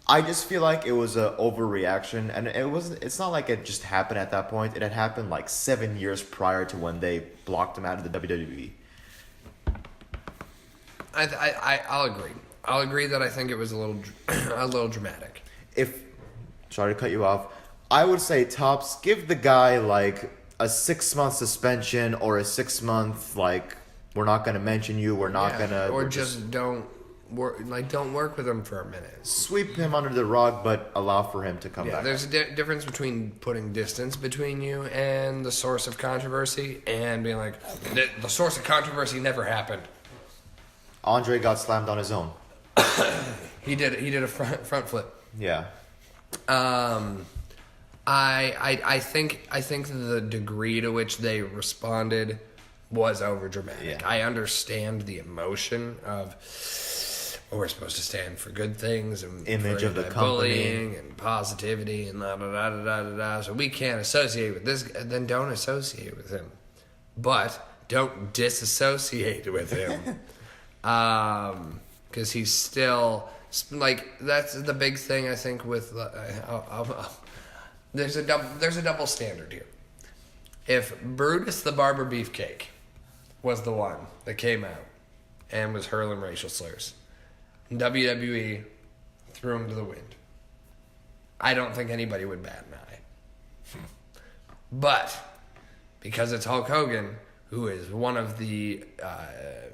S1: I just feel like it was an overreaction, and it's not like it just happened at that point. It had happened like 7 years prior to when they blocked him out of the WWE.
S3: I'll agree. I'll agree that I think it was a little dramatic.
S1: Sorry to cut you off, I would say tops, give the guy like a 6-month suspension or a 6-month we're not going to mention you. We're not going to,
S3: or just don't work with him for a minute.
S1: Sweep him under the rug, but allow for him to come back.
S3: There's a difference between putting distance between you and the source of controversy and being like, the source of controversy never happened.
S1: Andre got slammed on his own.
S3: He did a front flip.
S1: Yeah.
S3: I think the degree to which they responded was overdramatic.
S1: Yeah.
S3: I understand the emotion of we're supposed to stand for good things and
S1: image
S3: for
S1: of the company,
S3: bullying and positivity and da da da da da da. So we can't associate with this. Then don't associate with him, but don't disassociate with him, because he's still that's the big thing I think with. There's a double standard here. If Brutus the Barber Beefcake was the one that came out and was hurling racial slurs, WWE threw him to the wind, I don't think anybody would bat an eye. But because it's Hulk Hogan, who is one of the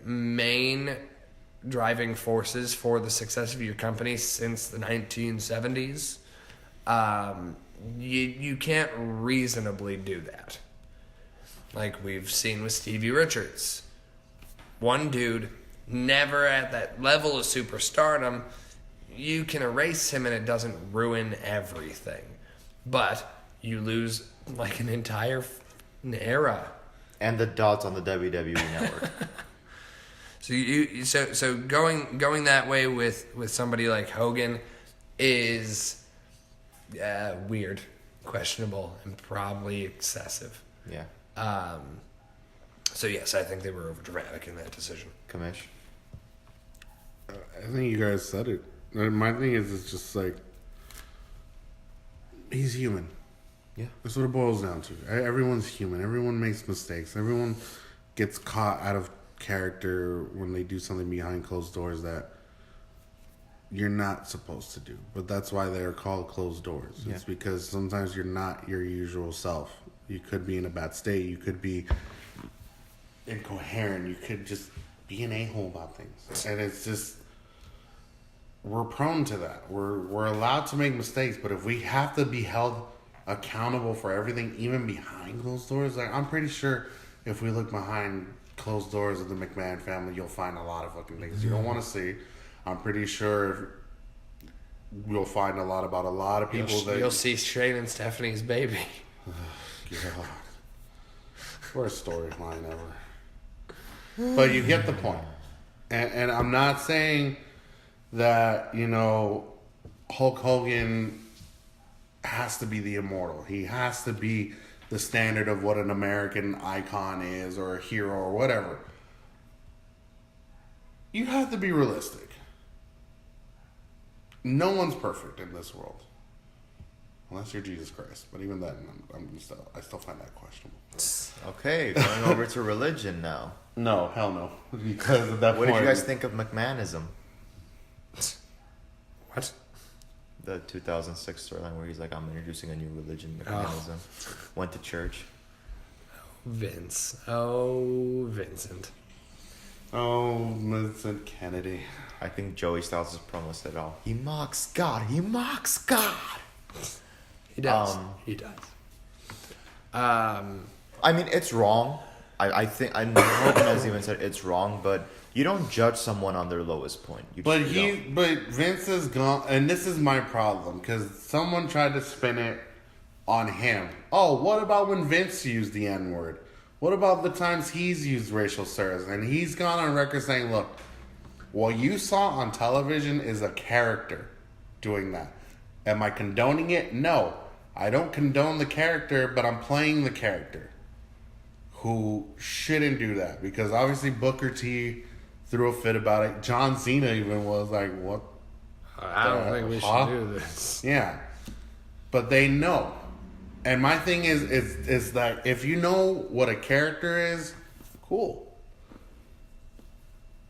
S3: main driving forces for the success of your company since the 1970s, you can't reasonably do that. Like we've seen with Stevie Richards. One dude, never at that level of superstardom, you can erase him and it doesn't ruin everything. But you lose like an entire era.
S1: And the dots on the WWE network.
S3: So going that way with somebody like Hogan is weird, questionable, and probably excessive.
S1: Yeah.
S3: So yes, I think they were overdramatic in that decision.
S1: Kamish?
S2: I think you guys said it. My thing is, it's just like, he's human.
S1: Yeah.
S2: That's what it boils down to. Everyone's human. Everyone makes mistakes. Everyone gets caught out of character when they do something behind closed doors that you're not supposed to do. But that's why they're called closed doors.
S1: Yeah.
S2: It's because sometimes you're not your usual self. You could be in a bad state. You could be incoherent. You could just be an a-hole about things. And it's just, we're prone to that. We're allowed to make mistakes, but if we have to be held accountable for everything, even behind closed doors, I'm pretty sure if we look behind closed doors of the McMahon family, you'll find a lot of fucking things you don't want to see. I'm pretty sure we'll find a lot about a lot of people
S3: You'll see Shane and Stephanie's baby.
S2: God. Worst storyline ever. But you get the point. And I'm not saying that, Hulk Hogan has to be the immortal. He has to be the standard of what an American icon is or a hero or whatever. You have to be realistic. No one's perfect in this world. Unless you're Jesus Christ. But even then, I still find that questionable.
S1: Okay, going over to religion now.
S2: No, hell no. Because at that
S1: What
S2: point...
S1: did you guys think of McMahonism?
S3: What?
S1: The 2006 storyline where he's like, I'm introducing a new religion, McMahonism. Went to church.
S3: Vince. Oh, Vincent.
S2: Oh, Vincent Kennedy.
S1: I think Joey Styles' promo said it all. He mocks God. He mocks God.
S3: He does. He does.
S1: I mean, it's wrong. I think I know Hogan has even said it's wrong, but you don't judge someone on their lowest point.
S2: But Vince is gone, and this is my problem because someone tried to spin it on him. Oh, what about when Vince used the N-word? What about the times he's used racial slurs? And he's gone on record saying, "Look, what you saw on television is a character doing that. Am I condoning it? No. I don't condone the character, but I'm playing the character. Who shouldn't do that, because obviously Booker T threw a fit about it. John Cena even was like, "What?
S3: I don't think we should do this."
S2: Yeah, but they know. And my thing is that if you know what a character is, cool.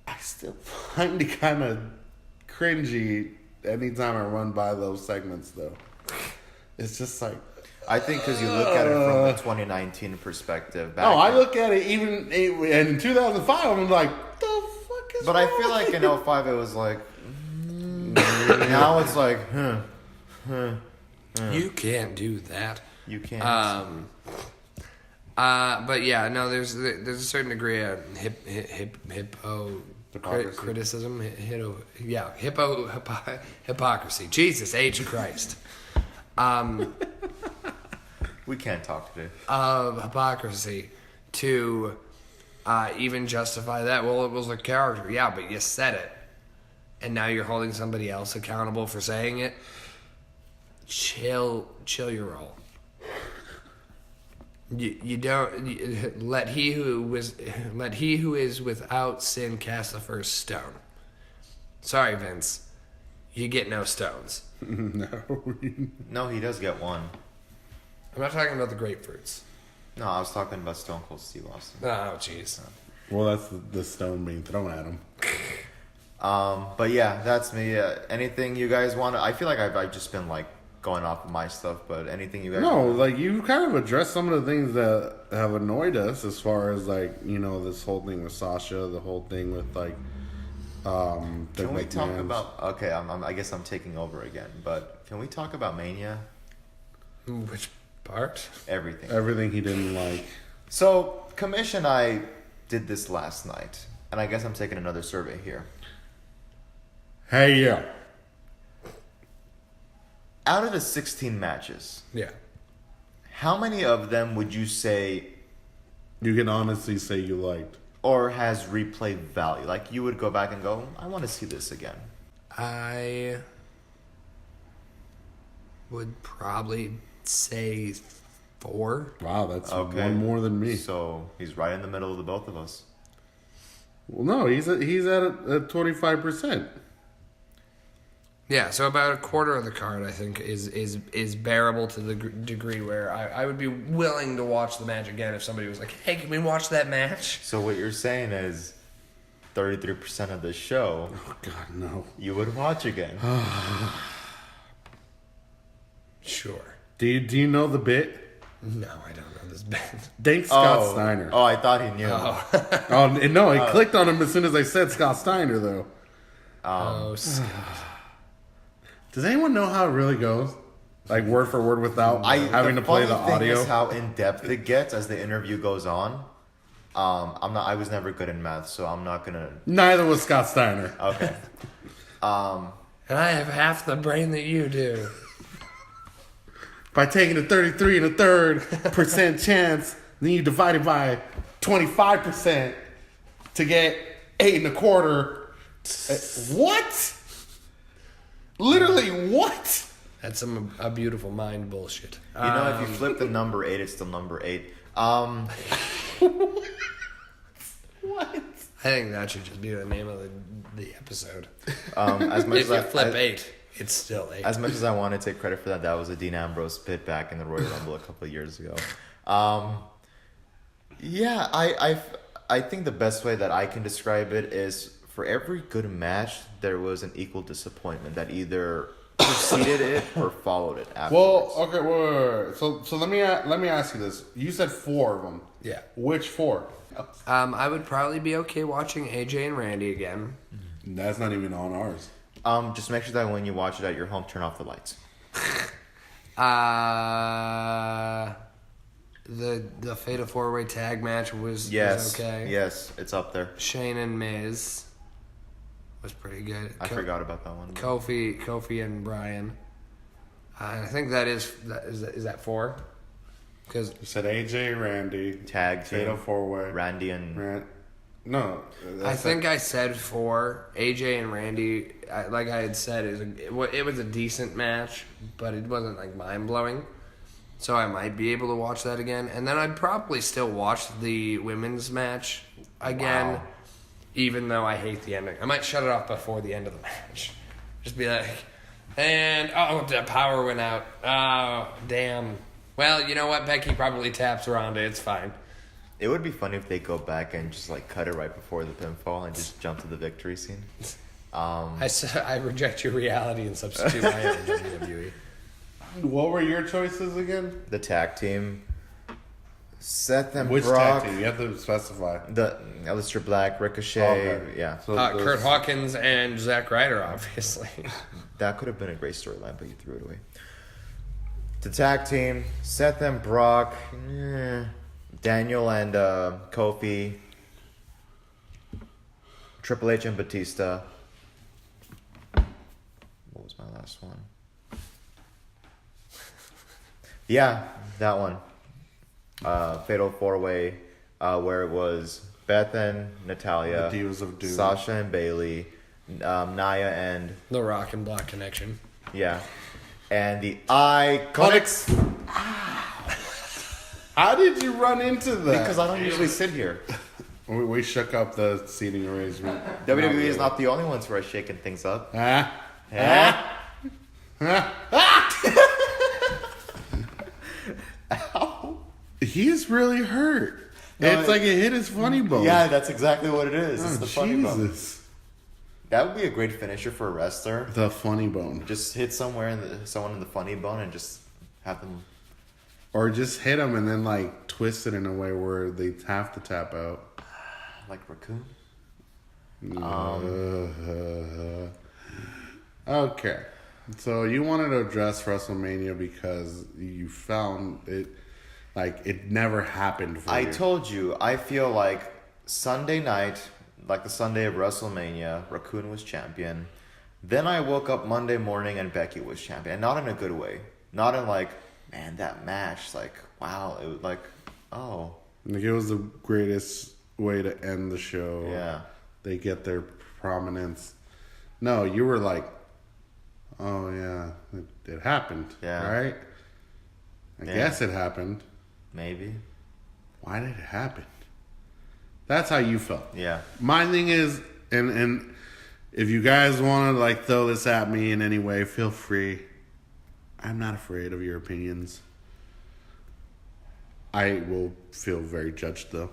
S2: I still find it kind of cringy anytime I run by those segments, though. It's just like.
S1: I think because you look at it from the 2019 perspective.
S2: No, I look at it even in 2005. I'm like, the fuck is?
S1: But I feel like in 05 it was like. Now it's like,
S3: You can't do that.
S1: You can't.
S3: But yeah, no. There's a certain degree of criticism. Hypocrisy. Jesus H Christ.
S1: We can't talk today.
S3: Of hypocrisy to even justify that. Well, it was a character. Yeah, but you said it. And now you're holding somebody else accountable for saying it. Chill your roll. You don't let he who is without sin cast the first stone. Sorry, Vince. You get no stones.
S1: No, he does get one.
S3: I'm not talking about the grapefruits.
S1: No, I was talking about Stone Cold Steve Austin.
S3: Oh, jeez.
S2: Well, that's the stone being thrown at him.
S1: But yeah, that's me. Anything you guys want? I feel like I've just been like going off of my stuff, but anything you guys?
S2: No, like you kind of addressed some of the things that have annoyed us as far as like this whole thing with Sasha, the whole thing with like.
S1: Can we talk about? Okay, I guess I'm taking over again, but can we talk about Mania?
S3: Which part?
S1: Everything
S2: he didn't like.
S1: So, Commish and I did this last night, and I guess I'm taking another survey here.
S2: Hey, yeah.
S1: Out of the 16 matches,
S3: Yeah.
S1: how many of them would you say
S2: You can honestly say you liked?
S1: or has replay value? Like, you would go back and go, I want to see this again.
S3: I would probably say 4.
S2: Wow, that's
S1: Okay.
S2: one more than me.
S1: So, he's right in the middle of the both of us.
S2: Well, no, he's at 25%.
S3: Yeah, so about a quarter of the card, I think, is bearable to the degree where I would be willing to watch the match again if somebody was like, hey, can we watch that match?
S1: So, what you're saying is 33% of the show
S2: Oh, God, no.
S1: you would watch again.
S3: Sure.
S2: Do you know the bit?
S3: No, I don't know this band.
S2: Thanks, Scott Steiner.
S1: Oh, I thought he knew.
S2: Oh, no, it clicked on him as soon as I said Scott Steiner, though.
S3: Scott.
S2: Does anyone know how it really goes? Like word for word without having to play the
S1: funny thing
S2: audio?
S1: is how in depth it gets as the interview goes on. I was never good in math, so I'm not gonna.
S2: Neither was Scott Steiner.
S1: Okay.
S3: And I have half the brain that you do.
S2: By taking a 33 and a third % chance, then you divide it by 25% to get 8 and a quarter. What? Literally what?
S3: That's a beautiful mind bullshit.
S1: You know, if you flip the number 8, it's still number 8.
S2: What?
S3: I think that should just be the name of the episode.
S1: As much
S3: If
S1: as
S3: you flip 8, it's still 8.
S1: As much as I want to take credit for that, that was a Dean Ambrose bit back in the Royal Rumble a couple of years ago. Yeah, I think the best way that I can describe it is for every good match, there was an equal disappointment that either preceded it or followed it afterwards.
S2: Well, okay, wait. So let me ask you this. You said 4 of them.
S3: Yeah.
S2: Which 4?
S3: I would probably be okay watching AJ and Randy again.
S2: That's not even on ours.
S1: Just make sure that when you watch it at your home, turn off the lights.
S3: The Fatal 4-Way Tag match was okay.
S1: Yes, it's up there.
S3: Shane and Miz was pretty good.
S1: I forgot about that one.
S3: Kofi and Bryan. I think that is that 4? Because
S2: You said AJ, Randy,
S1: Tag team.
S2: Fatal 4-Way.
S1: Randy and...
S2: No.
S3: I think I said 4. AJ and Randy, like I had said, it was a decent match, but it wasn't like mind blowing. So I might be able to watch that again. And then I'd probably still watch the women's match again,
S1: Wow.
S3: even though I hate the ending. I might shut it off before the end of the match. Just be like, and, oh, the power went out. Oh, damn. Well, you know what? Becky probably taps Ronda. It's fine.
S1: It would be funny if they go back and just like cut it right before the pinfall and just jump to the victory scene.
S3: I reject your reality and substitute my own WWE.
S2: What were your choices again?
S1: The tag team, Seth and
S2: Which
S1: Brock,
S2: tag team? You have to specify.
S1: the Aleister Black, Ricochet,
S2: Okay.
S1: yeah.
S2: So
S3: Kurt Hawkins and Zack Ryder, obviously.
S1: That could have been a great storyline, but you threw it away. The tag team, Seth and Brock, Daniel and Kofi, Triple H and Batista. What was my last one? Yeah, that one. Fatal 4-Way, where it was Beth and Natalia,
S2: The Divas of Doom.
S1: Sasha and Bailey, Nia and
S3: The Rock and Block connection.
S1: yeah, and the Iconics.
S2: How did you run into that?
S1: Because I don't usually sit here.
S2: We shook up the seating arrangement.
S1: WWE is not the only ones who are shaking things up.
S2: Ah. He is really hurt.
S1: No,
S2: It's like it hit his funny bone.
S1: Yeah, that's exactly what it is.
S2: Oh,
S1: It's the funny bone.
S2: Jesus.
S1: That would be a great finisher for a wrestler.
S2: The funny bone.
S1: Just hit someone in the funny bone and just have them.
S2: Or just hit him and then like twist it in a way where they have to tap out.
S1: Like Raccoon?
S2: Okay. So you wanted to address WrestleMania because you found it like it never happened for
S1: I
S2: you.
S1: told you, I feel like Sunday night, like the Sunday of WrestleMania, Raccoon was champion. Then I woke up Monday morning and Becky was champion. And not in a good way. Not in like, man, that match, like, wow. It was like, oh.
S2: Like it was the greatest way to end the show.
S1: Yeah.
S2: They get their prominence. No, you were like, oh yeah, it happened.
S1: Yeah.
S2: Right? I guess it happened.
S1: Maybe.
S2: Why did it happen? That's how you felt.
S1: Yeah.
S2: My thing is, and if you guys want to like throw this at me in any way, feel free. I'm not afraid of your opinions. I will feel very judged though.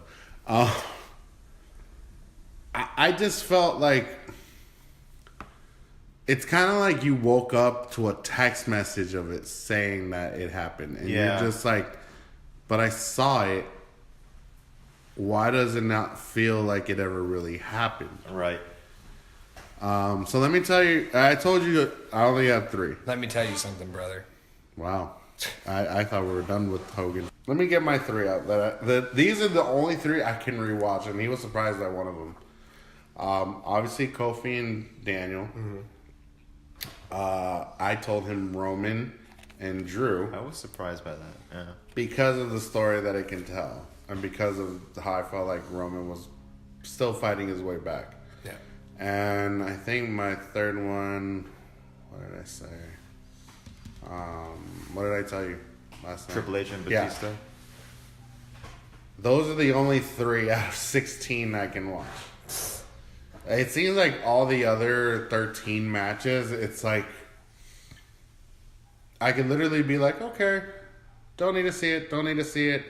S2: I just felt like it's kind of like you woke up to a text message of it saying that it happened, and
S1: Yeah.
S2: you're just like, but I saw it. Why does it not feel like it ever really happened?
S1: Right.
S2: So let me tell you, I told you I only have 3.
S3: Let me tell you something, brother.
S2: Wow. I thought we were done with Hogan. Let me get my 3 out. These are the only 3 I can rewatch, and he was surprised at one of them. Obviously, Kofi and Daniel.
S3: Mm-hmm.
S2: I told him Roman and Drew
S1: I was surprised by that. Yeah.
S2: because of the story that I can tell, and because of how I felt like Roman was still fighting his way back.
S3: Yeah.
S2: And I think my 3rd one, what did I say? What did I tell you last night?
S1: Triple H and
S2: Yeah.
S1: Batista.
S2: Those are the only 3 out of 16 I can watch. It seems like all the other 13 matches, it's like I could literally be like, okay, don't need to see it, don't need to see it.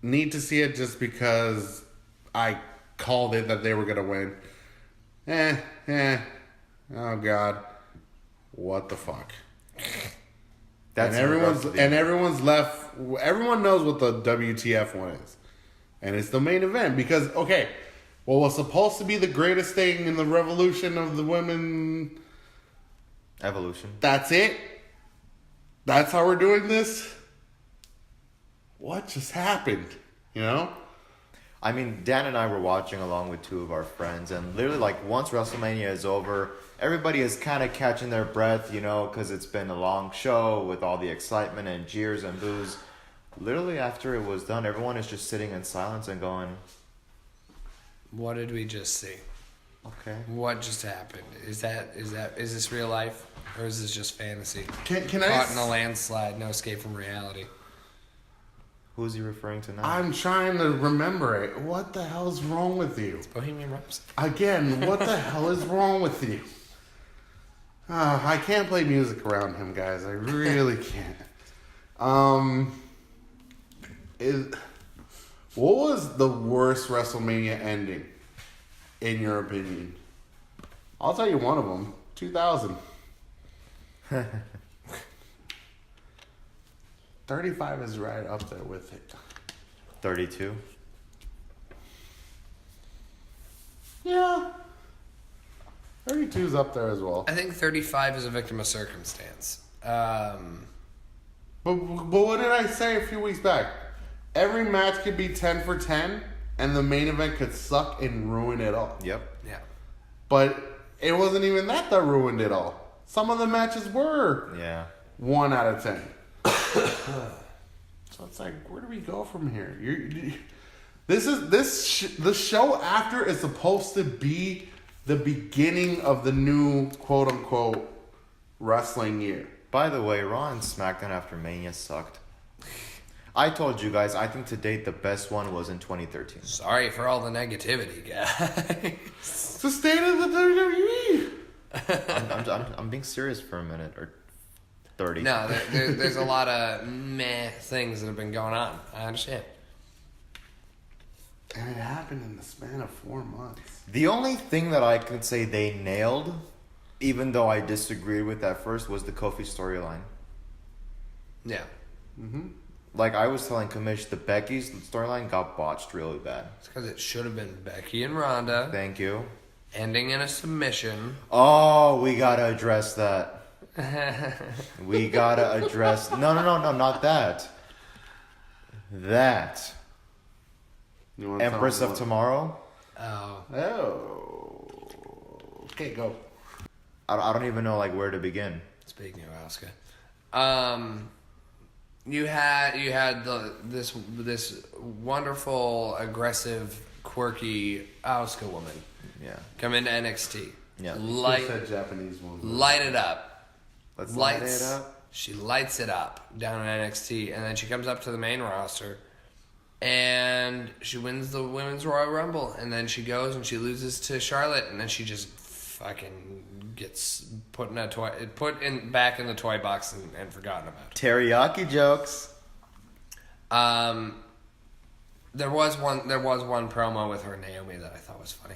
S2: Need to see it just because I called it that they were going to win. Oh, God. What the fuck?
S1: That's
S2: Everyone's left. Everyone knows what the WTF one is, and it's the main event because what was supposed to be the greatest thing in the revolution of the women?
S1: Evolution.
S2: That's it. That's how we're doing this. What just happened? You know?
S1: I mean, Dan and I were watching along with 2 of our friends, and literally, like, once WrestleMania is over, everybody is kind of catching their breath, you know, because it's been a long show with all the excitement and jeers and boos. Literally, after it was done, everyone is just sitting in silence and going,
S3: What did we just see?
S1: Okay.
S3: What just happened? Is this real life or is this just fantasy?
S2: Can
S3: Caught in a landslide, no escape from reality.
S1: Who's he referring to now?
S2: I'm trying to remember it. What the hell is wrong with you?
S3: Bohemian Rhapsody.
S2: Again, what the hell is wrong with you? I can't play music around him, guys. I really can't. What was the worst WrestleMania ending, in your opinion? I'll tell you one of them. 2000. 35 is right up there with it.
S1: 32.
S2: Yeah. 32 is up there as well.
S3: I think 35 is a victim of circumstance.
S2: But what did I say a few weeks back? Every match could be 10 for 10, and the main event could suck and ruin it all.
S1: Yep.
S3: Yeah.
S2: But it wasn't even that ruined it all. Some of the matches were
S1: Yeah.
S2: 1 out of 10. So it's like, where do we go from here? The show after is supposed to be the beginning of the new quote unquote wrestling year.
S1: By the way, Raw and SmackDown after Mania sucked. I told you guys, I think to date the best one was in 2013.
S3: Sorry for all the negativity, guys.
S2: It's the state of the WWE.
S1: I'm being serious for a minute, or 30.
S3: No, there's a lot of meh things that have been going on. I understand.
S2: And it happened in the span of 4 months.
S1: The only thing that I could say they nailed, even though I disagreed with at first, was the Kofi storyline.
S3: Yeah.
S2: Mm-hmm.
S1: Like I was telling Kamish, the Becky's storyline got botched really bad.
S3: It's because it should have been Becky and Ronda
S1: Thank you.
S3: ending in a submission.
S1: Oh, we gotta address that. We gotta address... No, not that. That.
S2: You wanna tell
S1: Empress
S2: me
S1: of
S2: what-
S1: Tomorrow?
S3: Oh.
S2: Oh. Okay, go.
S1: I don't even know like where to begin.
S3: Speaking of Asuka. You had this wonderful, aggressive, quirky Asuka woman
S1: Yeah.
S3: come into NXT.
S1: Yeah.
S2: Who said Japanese woman?
S3: Light it up.
S1: Let's light it up.
S3: She lights it up down in NXT, and then she comes up to the main roster, and she wins the Women's Royal Rumble, and then she goes and she loses to Charlotte, and then she just fucking gets put back in the toy box and forgotten about.
S1: Teriyaki jokes.
S3: There was one promo with her and Naomi that I thought was funny,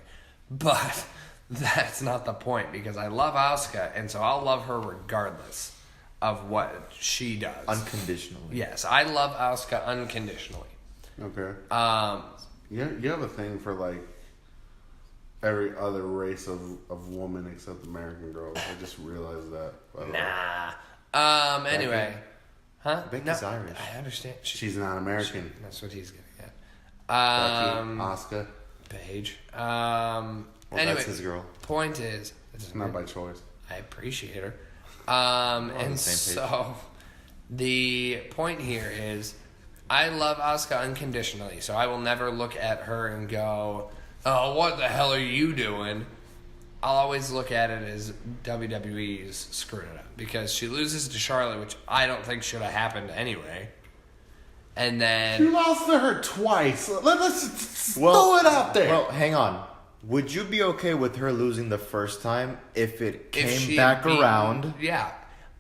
S3: but that's not the point because I love Asuka, and so I'll love her regardless of what she does.
S1: Unconditionally.
S3: Yes, I love Asuka unconditionally.
S2: Okay.
S3: Um,
S2: You have a thing for like every other race of woman except American girls. I just realized that. By the way.
S3: nah. Anyway, huh?
S1: Becky's Irish.
S3: I understand.
S2: She's not American.
S3: That's what he's getting at.
S2: Becky, Asuka.
S3: Paige.
S1: Well,
S3: Anyway,
S1: that's his girl.
S3: point is,
S2: It's not by choice.
S3: I appreciate her.
S1: on
S3: And
S1: the same page.
S3: so the point here is I love Asuka unconditionally, so I will never look at her and go, oh, what the hell are you doing? I'll always look at it as WWE's screwing it up because she loses to Charlotte, which I don't think should have happened anyway. And
S2: You
S3: then
S2: lost to her twice. Let's
S1: Well,
S2: throw it out there.
S1: Well, hang on. Would you be okay with her losing the first time if it
S3: if
S1: came
S3: she
S1: back
S3: beat-
S1: around?
S3: Yeah.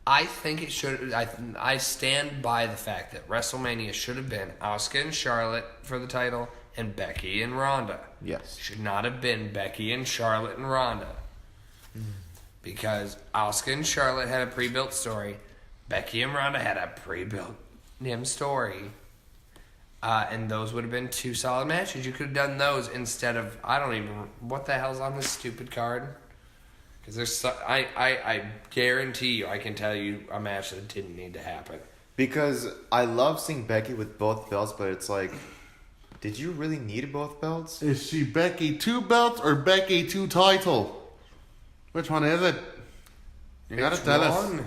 S3: I think it should. I stand by the fact that WrestleMania should have been Asuka and Charlotte for the title and Becky and Ronda.
S1: Yes.
S3: Should not have been Becky and Charlotte and Ronda. Because Asuka and Charlotte had a pre-built story. Becky and Ronda had a pre-built story. And those would have been 2 solid matches. You could have done those instead of, I don't even, what the hell's on this stupid card? Because there's, I guarantee you, I can tell you a match that didn't need to happen.
S1: Because I love seeing Becky with both belts, but it's like, did you really need both belts?
S2: Is she Becky 2 belts or Becky 2 title? Which one is it? You gotta tell us.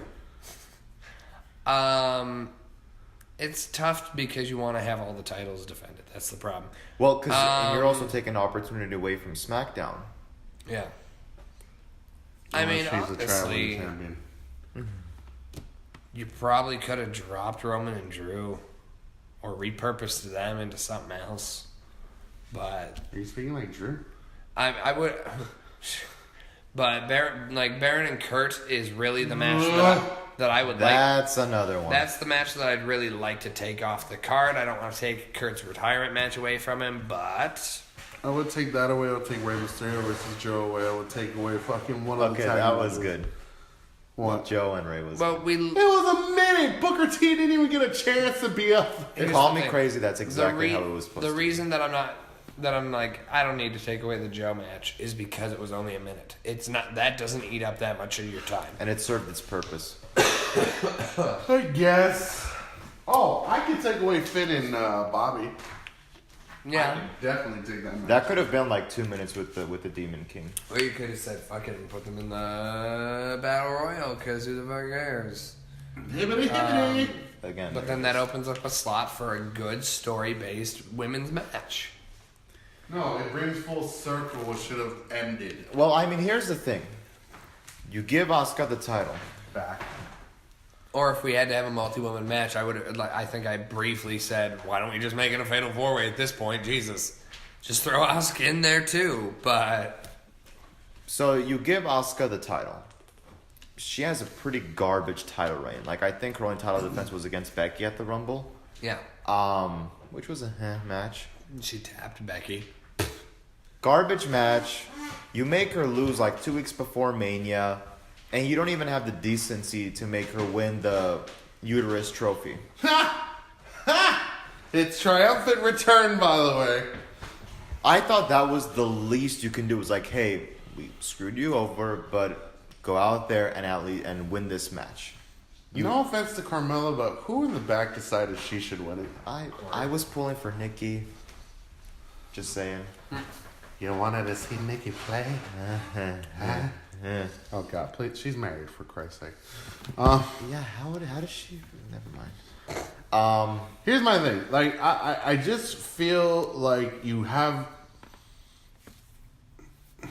S3: It's tough because you want to have all the titles defended. That's the problem.
S1: Well, because you're also taking opportunity away from SmackDown.
S3: Yeah. I mean,
S2: She's a traveling
S3: honestly,
S2: champion.
S3: you probably could have dropped Roman and Drew, or repurposed them into something else. But
S2: Are you speaking like Drew?
S3: I would. But Baron and Kurt is really the match that I would like.
S1: That's another one.
S3: That's the match that I'd really like to take off the card. I don't want to take Kurt's retirement match away from him, but
S2: I would take that away. I would take Rey Mysterio versus Joe away. I would take away fucking one of the
S1: okay,
S2: tag
S1: that was
S2: members.
S1: good.
S2: What?
S1: Joe and Ray was
S3: well,
S1: good.
S3: we.
S2: It was a minute. Booker T didn't even get a chance to be up.
S3: Here's
S1: Call
S3: the
S1: me
S3: thing.
S1: crazy, that's exactly how it was supposed to
S3: The
S1: be.
S3: reason that I'm like, I don't need to take away the Joe match is because it was only a minute. It's not, that doesn't eat up that much of your time.
S1: And it served its purpose.
S2: I guess. Oh, I could take away Finn and Bobby. I
S3: Yeah.
S2: could definitely take that match.
S1: That could have been like 2 minutes with the Demon King.
S3: Or you could have said, fuck it, and put them in the Battle Royal, because who the fuck cares?
S2: Hibbity hibbity.
S1: Again.
S3: But then that opens up a slot for a good story-based women's match.
S2: No, it brings full circle what should have ended.
S1: Well, I mean, here's the thing. You give Asuka the title.
S2: Back.
S3: Or if we had to have a multi-woman match, I think I briefly said, why don't we just make it a fatal four-way at this point? Jesus. Just throw Asuka in there too, but...
S1: So you give Asuka the title. She has a pretty garbage title reign. Like, I think her only title defense was against Becky at the Rumble.
S3: Yeah.
S1: Which was a match.
S3: She tapped Becky.
S1: Garbage match. You make her lose like 2 weeks before Mania. And you don't even have the decency to make her win the uterus trophy.
S2: It's triumphant return, by the way.
S1: I thought that was the least you can do. It was like, hey, we screwed you over, but go out there and win this match.
S2: No offense to Carmella, but who in the back decided she should win it?
S1: I was pulling for Nikki. Just saying.
S2: You wanted to see Nikki play?
S1: Yeah.
S2: Oh God, please! She's married, for Christ's sake.
S1: Yeah, how does she? Never mind.
S2: Here's my thing. Like, I just feel like you have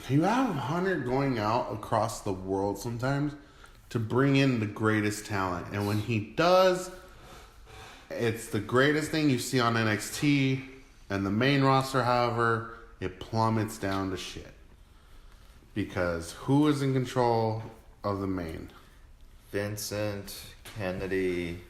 S2: Hunter going out across the world sometimes to bring in the greatest talent, and when he does, it's the greatest thing you see on NXT, and the main roster, however, it plummets down to shit. Because who is in control of the main?
S1: Vincent Kennedy,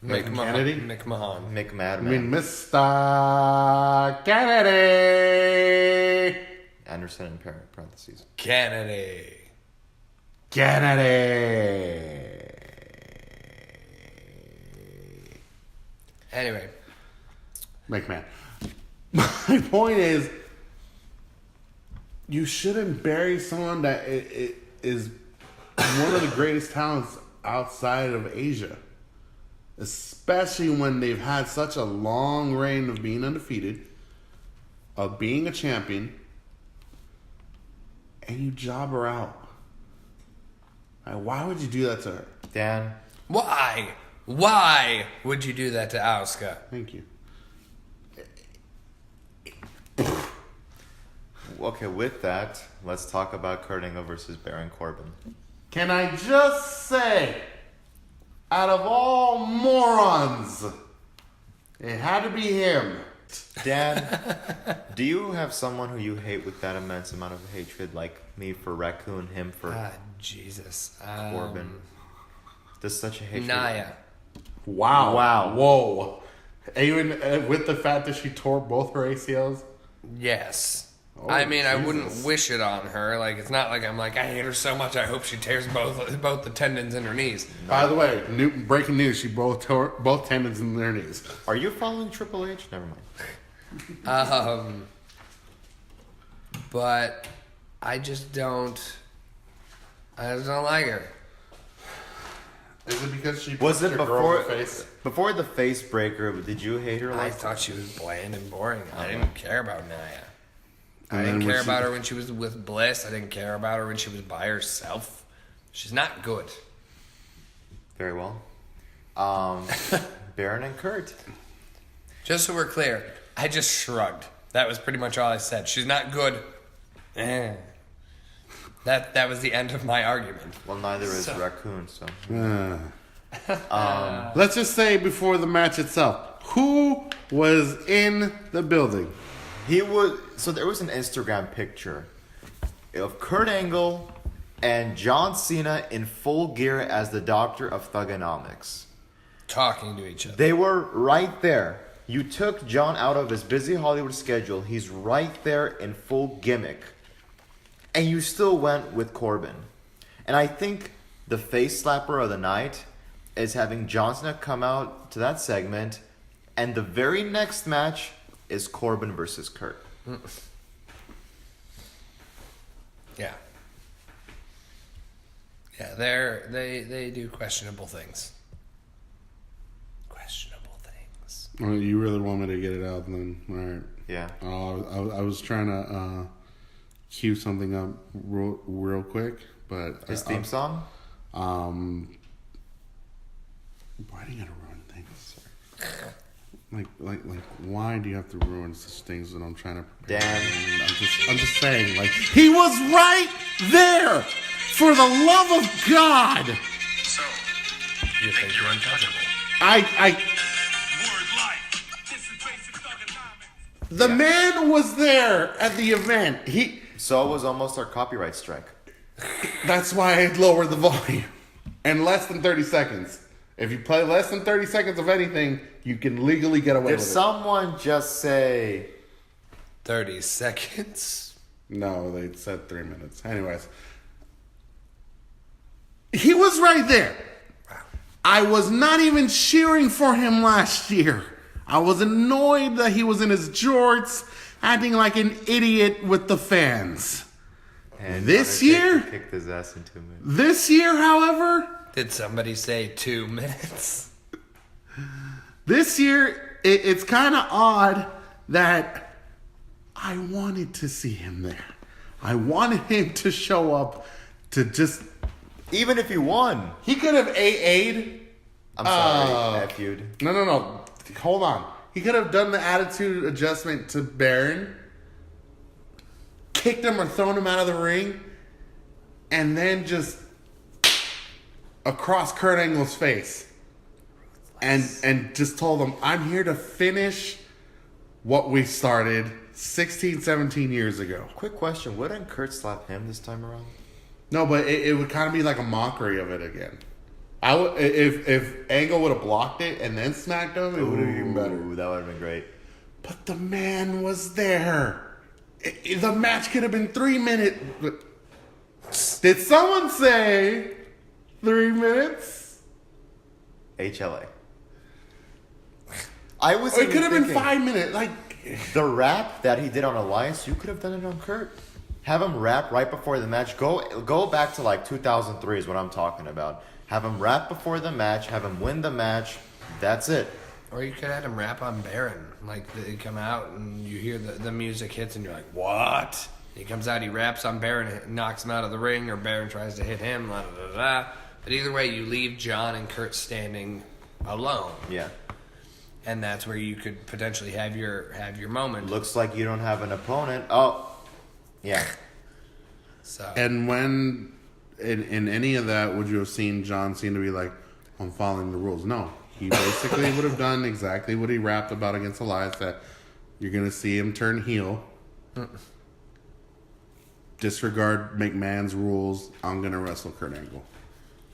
S2: Kennedy?
S3: McMahon.
S1: McMahon,
S2: I mean, Mr. Kennedy.
S1: Anderson in parentheses.
S3: Kennedy. Anyway.
S2: McMahon. My point is, you shouldn't bury someone that is one of the greatest talents outside of Asia. Especially when they've had such a long reign of being undefeated, of being a champion, and you job her out. Like, why would you do that to her?
S1: Dan,
S3: Why? Why would you do that to Asuka?
S2: Thank you.
S1: okay, with that, let's talk about Kurt Angle versus Baron Corbin.
S2: Can I just say, out of all morons, it had to be him.
S1: Dan, do you have someone who you hate with that immense amount of hatred, like me for Raccoon, him for
S3: Jesus.
S1: Corbin? There's such a hatred.
S3: Naya.
S2: Wow. Whoa. Even with the fact that she tore both her ACLs?
S3: Yes.
S2: Oh,
S3: I mean, I
S2: Jesus.
S3: wouldn't wish it on her. Like, it's not like I'm like, I hate her so much, I hope she tears both the tendons in her knees.
S2: By the way, breaking news, she both tore both tendons in their knees.
S1: Are you following Triple H? Never mind.
S3: But I just don't like her.
S2: Is it because she
S1: Was it
S2: punched her girl in
S1: before
S2: the face?
S1: before the face breaker? Did you hate her
S3: I
S1: like
S3: thought she was bland and boring. I didn't care about Naya. I
S2: And
S3: didn't
S2: then
S3: care
S2: when she-
S3: about her when she was with Bliss. I didn't care about her when she was by herself. She's not good.
S1: Very well. Baron and Kurt.
S3: Just so we're clear, I just shrugged. That was pretty much all I said. She's not good, That was the end of my argument.
S1: Well, neither is Raccoon, so.
S2: Let's just say before the match itself, who was in the building?
S1: So there was an Instagram picture of Kurt Angle and John Cena in full gear as the Doctor of Thugonomics.
S3: Talking to each other.
S1: They were right there. You took John out of his busy Hollywood schedule. He's right there in full gimmick. And you still went with Corbin. And I think the face slapper of the night is having John Cena come out to that segment. And the very next match is Corbin versus Kurt.
S3: Yeah. Yeah, they do questionable things. Questionable things.
S2: Well, you really want me to get it out then? All right.
S1: Yeah.
S2: I was trying to cue something up real quick, but
S1: His theme song?
S2: Why do you gotta ruin things? Like, why do you have to ruin such things when I'm trying to prepare?
S1: Dan.
S2: I'm just saying, like, he was right there! For the love of God!
S3: So, you think you're untouchable?
S2: The man was there at the event.
S1: So was almost our copyright strike.
S2: That's why I lowered the volume. And less than 30 seconds. If you play less than 30 seconds of anything, you can legally get away
S1: Did
S2: with it.
S1: someone just say
S3: 30 seconds?
S2: No, they said 3 minutes. Anyways. He was right there. I was not even cheering for him last year. I was annoyed that he was in his jorts, acting like an idiot with the fans.
S1: And
S2: This
S1: Undertaker
S2: year?
S1: kicked his ass in 2 minutes.
S2: This year, however,
S3: Did somebody say 2 minutes?
S2: this year, it's kind of odd that I wanted to see him there. I wanted him to show up to just...
S1: Even if he won.
S2: He could have AA'd.
S1: I'm sorry, F-U'd.
S2: No. Hold on. He could have done the attitude adjustment to Baron, kicked him or thrown him out of the ring, and then just across Kurt Angle's face. And just told him, I'm here to finish what we started 16, 17 years ago.
S1: Quick question, wouldn't Kurt slap him this time around?
S2: No, but it would kind of be like a mockery of it again. If Angle would have blocked it and then smacked him, it would have been even better.
S1: Ooh, that would have been great.
S2: But the man was there. The match could have been 3 minutes. Did someone say 3 minutes?
S1: HLA. I was.
S2: Or it could have been 5 minutes. Like
S1: the rap that he did on Elias. You could have done it on Kurt. Have him rap right before the match. Go back to like 2003 is what I'm talking about. Have him rap before the match. Have him win the match. That's it.
S3: Or you could have him rap on Baron. Like, they come out and you hear the music hits and you're like, what? He comes out, he raps on Baron, knocks him out of the ring, or Baron tries to hit him, la da da da. But either way, you leave John and Kurt standing alone.
S1: Yeah.
S3: And that's where you could potentially have your moment.
S1: Looks like you don't have an opponent. Oh. Yeah.
S3: So.
S2: and when in any of that would you have seen John Cena be like, I'm following the rules? No. He basically would have done exactly what he rapped about against Elias, that you're going to see him turn heel. Disregard McMahon's rules. I'm going to wrestle Kurt Angle.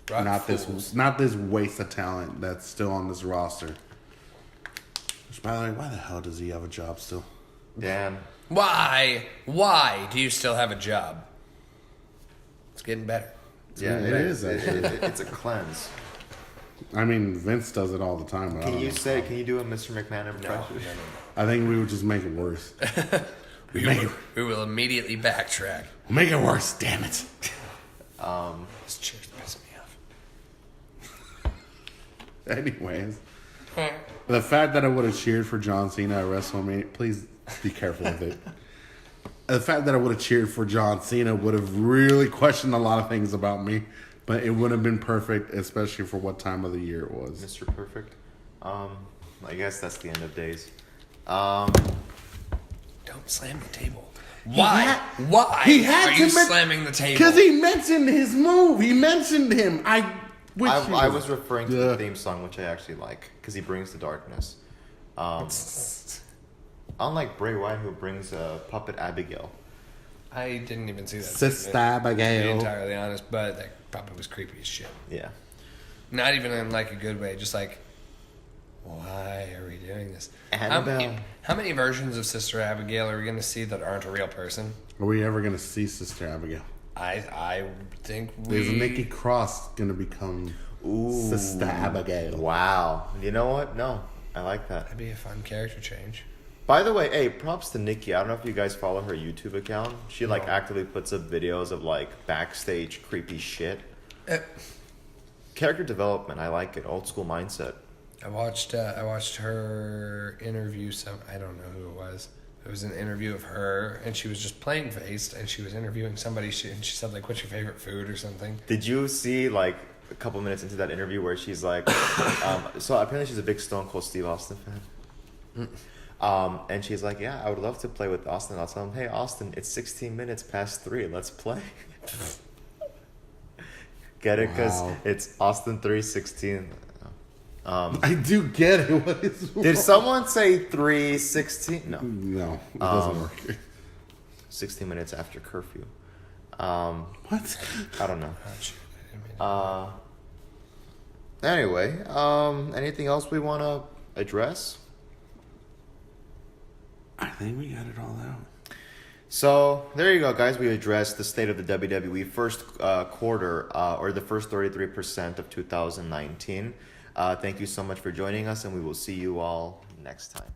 S2: Not this waste of talent that's still on this roster. Which, by the way, why the hell does he have a job still?
S1: Damn.
S3: Why do you still have a job? It's getting better.
S1: Yeah,
S2: it is, actually.
S1: It's a cleanse.
S2: I mean, Vince does it all the time. But
S1: Can you do a Mr. McMahon impression?
S3: No.
S2: I think we would just make it worse.
S3: We will immediately backtrack.
S2: Make it worse, damn it.
S3: This chair's pissing me off.
S2: Anyways, the fact that I would have cheered for John Cena at WrestleMania, please be careful with it. The fact that I would have cheered for John Cena would have really questioned a lot of things about me, but it would have been perfect, especially for what time of the year it was.
S1: Mr. Perfect. I guess that's the end of days.
S3: Don't slam the table. Why? Why
S2: He had
S3: are
S2: to
S3: you slamming the table?
S2: Because he mentioned his move. He mentioned him. I
S1: was referring to the theme song, which I actually like, because he brings the darkness. Unlike Bray Wyatt, who brings Puppet Abigail.
S3: I didn't even see that.
S2: Sister
S3: segment, to be
S2: Abigail.
S3: entirely honest, but that puppet was creepy as shit.
S1: Yeah.
S3: Not even in like a good way, just like, why are we doing this?
S1: Annabelle.
S3: How many versions of Sister Abigail are we going to see that aren't a real person?
S2: Are we ever going to see Sister Abigail?
S3: I think
S2: Is Nikki Cross going to become Sister Abigail?
S1: Wow. You know what? No. I like that.
S3: That'd be a fun character change.
S1: By the way, hey, props to Nikki. I don't know if you guys follow her YouTube account. She like actively puts up videos of like backstage creepy shit. Character development, I like it. Old school mindset.
S3: I watched her interview I don't know who it was. It was an interview of her, and she was just plain faced, and she was interviewing somebody. And she said like, "What's your favorite food?" or something.
S1: Did you see like a couple minutes into that interview where she's like, so apparently she's a big Stone Cold Steve Austin fan. And she's like, yeah, I would love to play with Austin. I'll tell him, hey, Austin, it's 16 minutes past 3. Let's play. Get it? Because it's Austin 3:16.
S2: I do get it. What is wrong?
S1: Did someone say 3:16? No.
S2: No, it doesn't work.
S1: 16 minutes after curfew.
S2: What?
S1: I don't know.
S3: Oh, shoot, I didn't mean to-
S1: Anyway, anything else we want to address?
S2: I think we got it all out.
S1: So there you go, guys. We addressed the state of the WWE first quarter, or the first 33% of 2019. Thank you so much for joining us, and we will see you all next time.